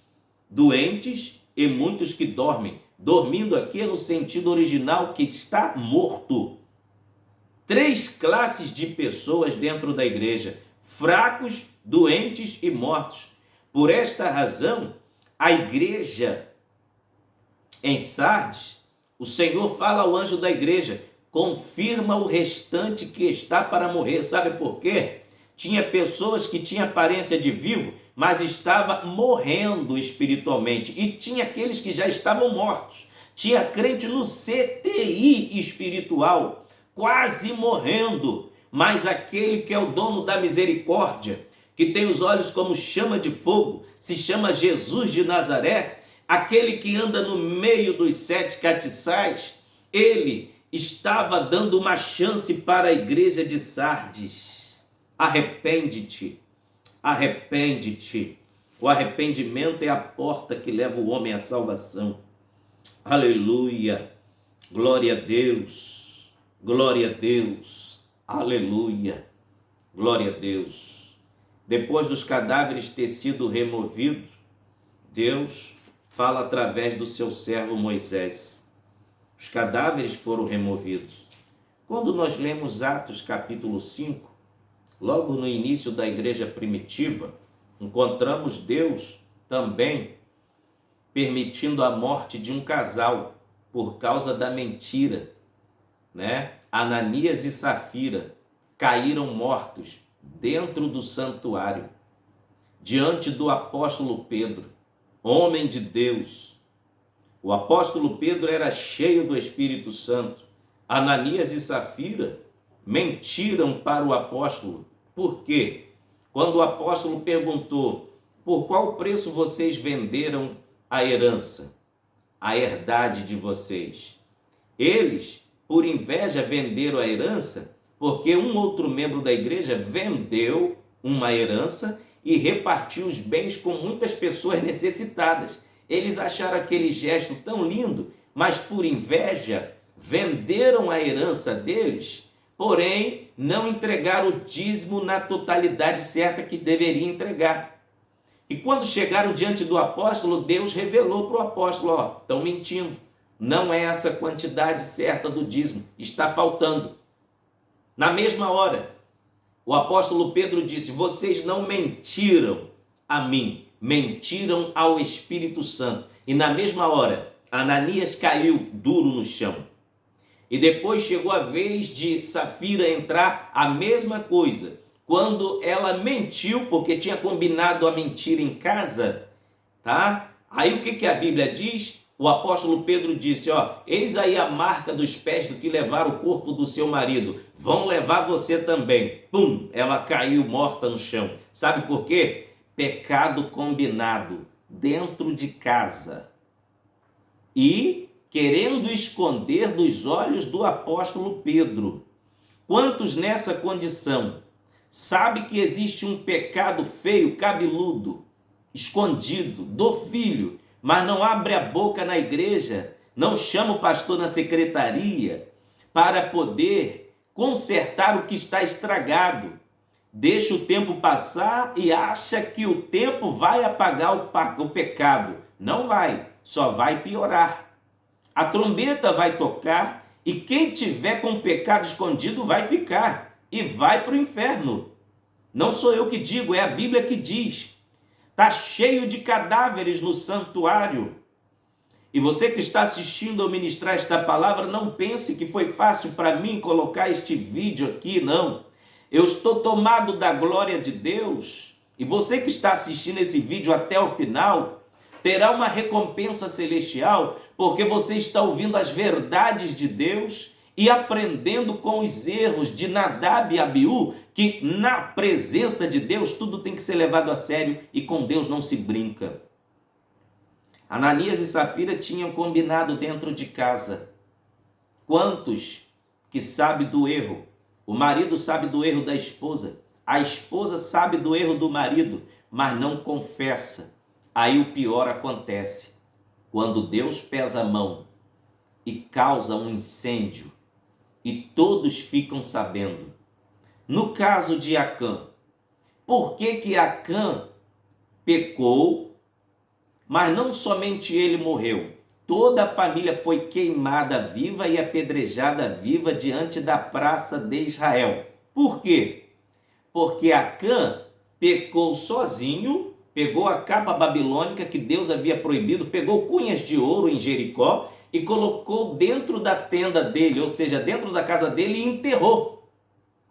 doentes e muitos que dormem. Dormindo aqui é no sentido original que está morto. 3 classes de pessoas dentro da igreja: fracos, doentes e mortos. Por esta razão, a igreja em Sardes, o Senhor fala ao anjo da igreja: confirma o restante que está para morrer. Sabe por quê? Tinha pessoas que tinham aparência de vivo, mas estava morrendo espiritualmente. E tinha aqueles que já estavam mortos. Tinha crente no CTI espiritual, quase morrendo. Mas aquele que é o dono da misericórdia, que tem os olhos como chama de fogo, se chama Jesus de Nazaré, aquele que anda no meio dos 7 castiçais, ele estava dando uma chance para a igreja de Sardes. Arrepende-te, arrepende-te. O arrependimento é a porta que leva o homem à salvação. Aleluia, glória a Deus, glória a Deus, aleluia, glória a Deus. Depois dos cadáveres ter sido removidos, Deus fala através do seu servo Moisés. Os cadáveres foram removidos. Quando nós lemos Atos capítulo 5, logo no início da igreja primitiva, encontramos Deus também permitindo a morte de um casal por causa da mentira, né? Ananias e Safira caíram mortos dentro do santuário, diante do apóstolo Pedro, homem de Deus. O apóstolo Pedro era cheio do Espírito Santo. Ananias e Safira mentiram para o apóstolo. Por quê? Quando o apóstolo perguntou: por qual preço vocês venderam a herança, a herdade de vocês? Eles, por inveja, venderam a herança porque um outro membro da igreja vendeu uma herança e repartiu os bens com muitas pessoas necessitadas. Eles acharam aquele gesto tão lindo, mas por inveja venderam a herança deles, porém não entregaram o dízimo na totalidade certa que deveria entregar. E quando chegaram diante do apóstolo, Deus revelou para o apóstolo: estão mentindo, não é essa quantidade certa do dízimo, está faltando. Na mesma hora, o apóstolo Pedro disse: vocês não mentiram a mim, mentiram ao Espírito Santo. E na mesma hora, Ananias caiu duro no chão. E depois chegou a vez de Safira entrar, a mesma coisa. Quando ela mentiu, porque tinha combinado a mentira em casa, tá? Aí o que a Bíblia diz? O apóstolo Pedro disse: eis aí a marca dos pés do que levaram o corpo do seu marido, vão levar você também. Pum, ela caiu morta no chão. Sabe por quê? Pecado combinado dentro de casa e querendo esconder dos olhos do apóstolo Pedro. Quantos nessa condição sabe que existe um pecado feio, cabeludo, escondido do filho, mas não abre a boca na igreja, não chama o pastor na secretaria para poder consertar o que está estragado, deixa o tempo passar e acha que o tempo vai apagar o pecado? Não vai, só vai piorar. A trombeta vai tocar e quem tiver com o pecado escondido vai ficar e vai para o inferno. Não sou eu que digo, é a Bíblia que diz. Está cheio de cadáveres no santuário. E você que está assistindo ao ministrar esta palavra, não pense que foi fácil para mim colocar este vídeo aqui, não. Eu estou tomado da glória de Deus. E você que está assistindo esse vídeo até o final terá uma recompensa celestial, porque você está ouvindo as verdades de Deus e aprendendo com os erros de Nadab e Abiú, que na presença de Deus tudo tem que ser levado a sério e com Deus não se brinca. Ananias e Safira tinham combinado dentro de casa. Quantos que sabem do erro? O marido sabe do erro da esposa, a esposa sabe do erro do marido, mas não confessa. Aí o pior acontece, quando Deus pesa a mão e causa um incêndio e todos ficam sabendo. No caso de Acã, Por que que Acã pecou, mas não somente ele morreu? Toda a família foi queimada viva e apedrejada viva diante da praça de Israel. Por quê? Porque Acã pecou sozinho, pegou a capa babilônica que Deus havia proibido, pegou cunhas de ouro em Jericó e colocou dentro da tenda dele, ou seja, dentro da casa dele, e enterrou.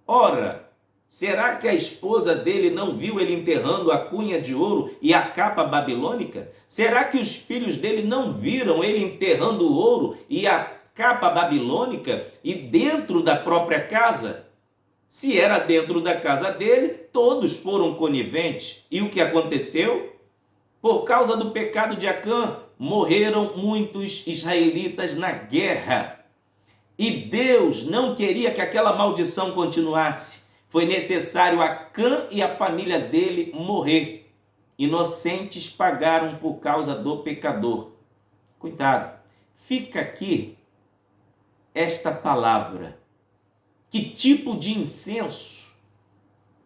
Ora, será que a esposa dele não viu ele enterrando a cunha de ouro e a capa babilônica? Será que os filhos dele não viram ele enterrando o ouro e a capa babilônica e dentro da própria casa? Se era dentro da casa dele, todos foram coniventes. E o que aconteceu? Por causa do pecado de Acã, morreram muitos israelitas na guerra. E Deus não queria que aquela maldição continuasse. Foi necessário Acã e a família dele morrer. Inocentes pagaram por causa do pecador. Cuidado, fica aqui esta palavra. Que tipo de incenso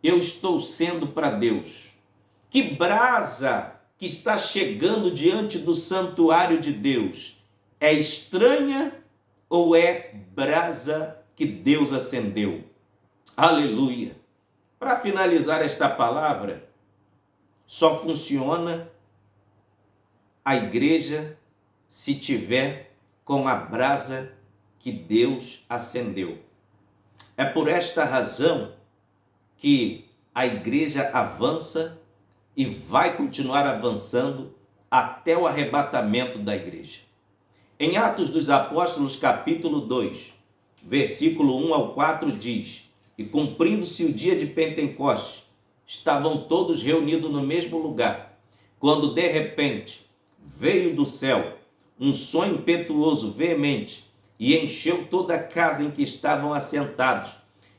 eu estou sendo para Deus? Que brasa que está chegando diante do santuário de Deus é estranha ou é brasa que Deus acendeu? Aleluia! Para finalizar esta palavra, só funciona a igreja se tiver com a brasa que Deus acendeu. É por esta razão que a igreja avança e vai continuar avançando até o arrebatamento da igreja. Em Atos dos Apóstolos, capítulo 2, versículo 1 ao 4 diz: E cumprindo-se o dia de Pentecostes, estavam todos reunidos no mesmo lugar, quando de repente veio do céu um som impetuoso, veemente, e encheu toda a casa em que estavam assentados,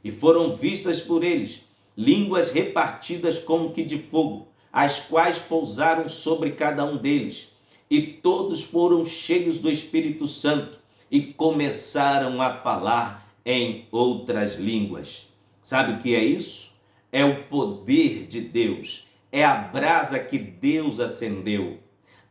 e foram vistas por eles línguas repartidas como que de fogo, as quais pousaram sobre cada um deles, e todos foram cheios do Espírito Santo e começaram a falar em outras línguas. Sabe o que é isso? É o poder de Deus, é a brasa que Deus acendeu.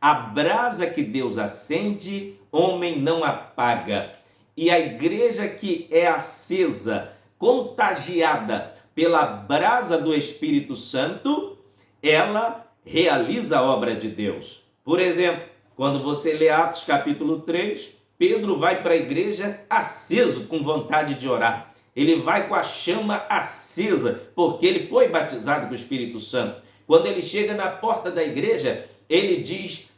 A brasa que Deus acende, homem não apaga. E a igreja que é acesa, contagiada pela brasa do Espírito Santo, ela realiza a obra de Deus. Por exemplo, quando você lê Atos capítulo 3, Pedro vai para a igreja aceso, com vontade de orar. Ele vai com a chama acesa, porque ele foi batizado com o Espírito Santo. Quando ele chega na porta da igreja, ele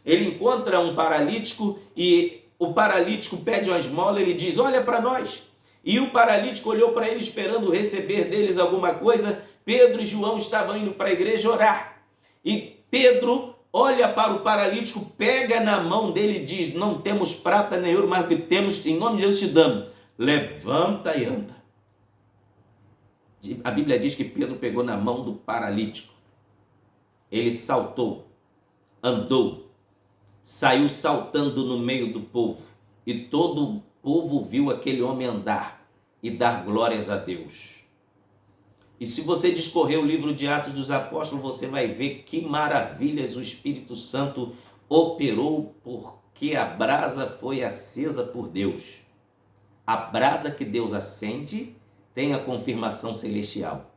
encontra um paralítico e o paralítico pede uma esmola, ele diz: olha para nós. E o paralítico olhou para ele esperando receber deles alguma coisa. Pedro e João estavam indo para a igreja orar. E Pedro olha para o paralítico, pega na mão dele e diz: não temos prata nem ouro, mas o que temos, em nome de Jesus te damos. Levanta e anda. A Bíblia diz que Pedro pegou na mão do paralítico. Ele saltou, andou, saiu saltando no meio do povo. E todo o povo viu aquele homem andar e dar glórias a Deus. E se você discorrer o livro de Atos dos Apóstolos, você vai ver que maravilhas o Espírito Santo operou, porque a brasa foi acesa por Deus. A brasa que Deus acende tem a confirmação celestial.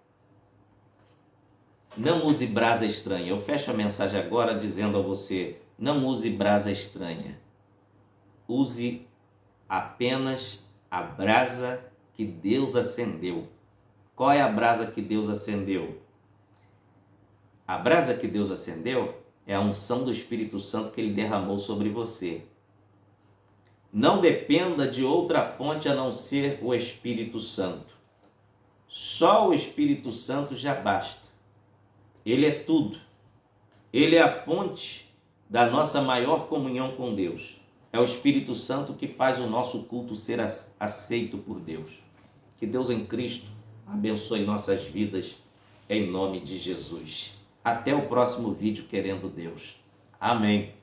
Não use brasa estranha. Eu fecho a mensagem agora dizendo a você: não use brasa estranha. Use apenas a brasa que Deus acendeu. Qual é a brasa que Deus acendeu? A brasa que Deus acendeu é a unção do Espírito Santo que Ele derramou sobre você. Não dependa de outra fonte a não ser o Espírito Santo. Só o Espírito Santo já basta. Ele é tudo. Ele é a fonte da nossa maior comunhão com Deus. É o Espírito Santo que faz o nosso culto ser aceito por Deus. Que Deus em Cristo abençoe nossas vidas, em nome de Jesus. Até o próximo vídeo, querendo Deus. Amém.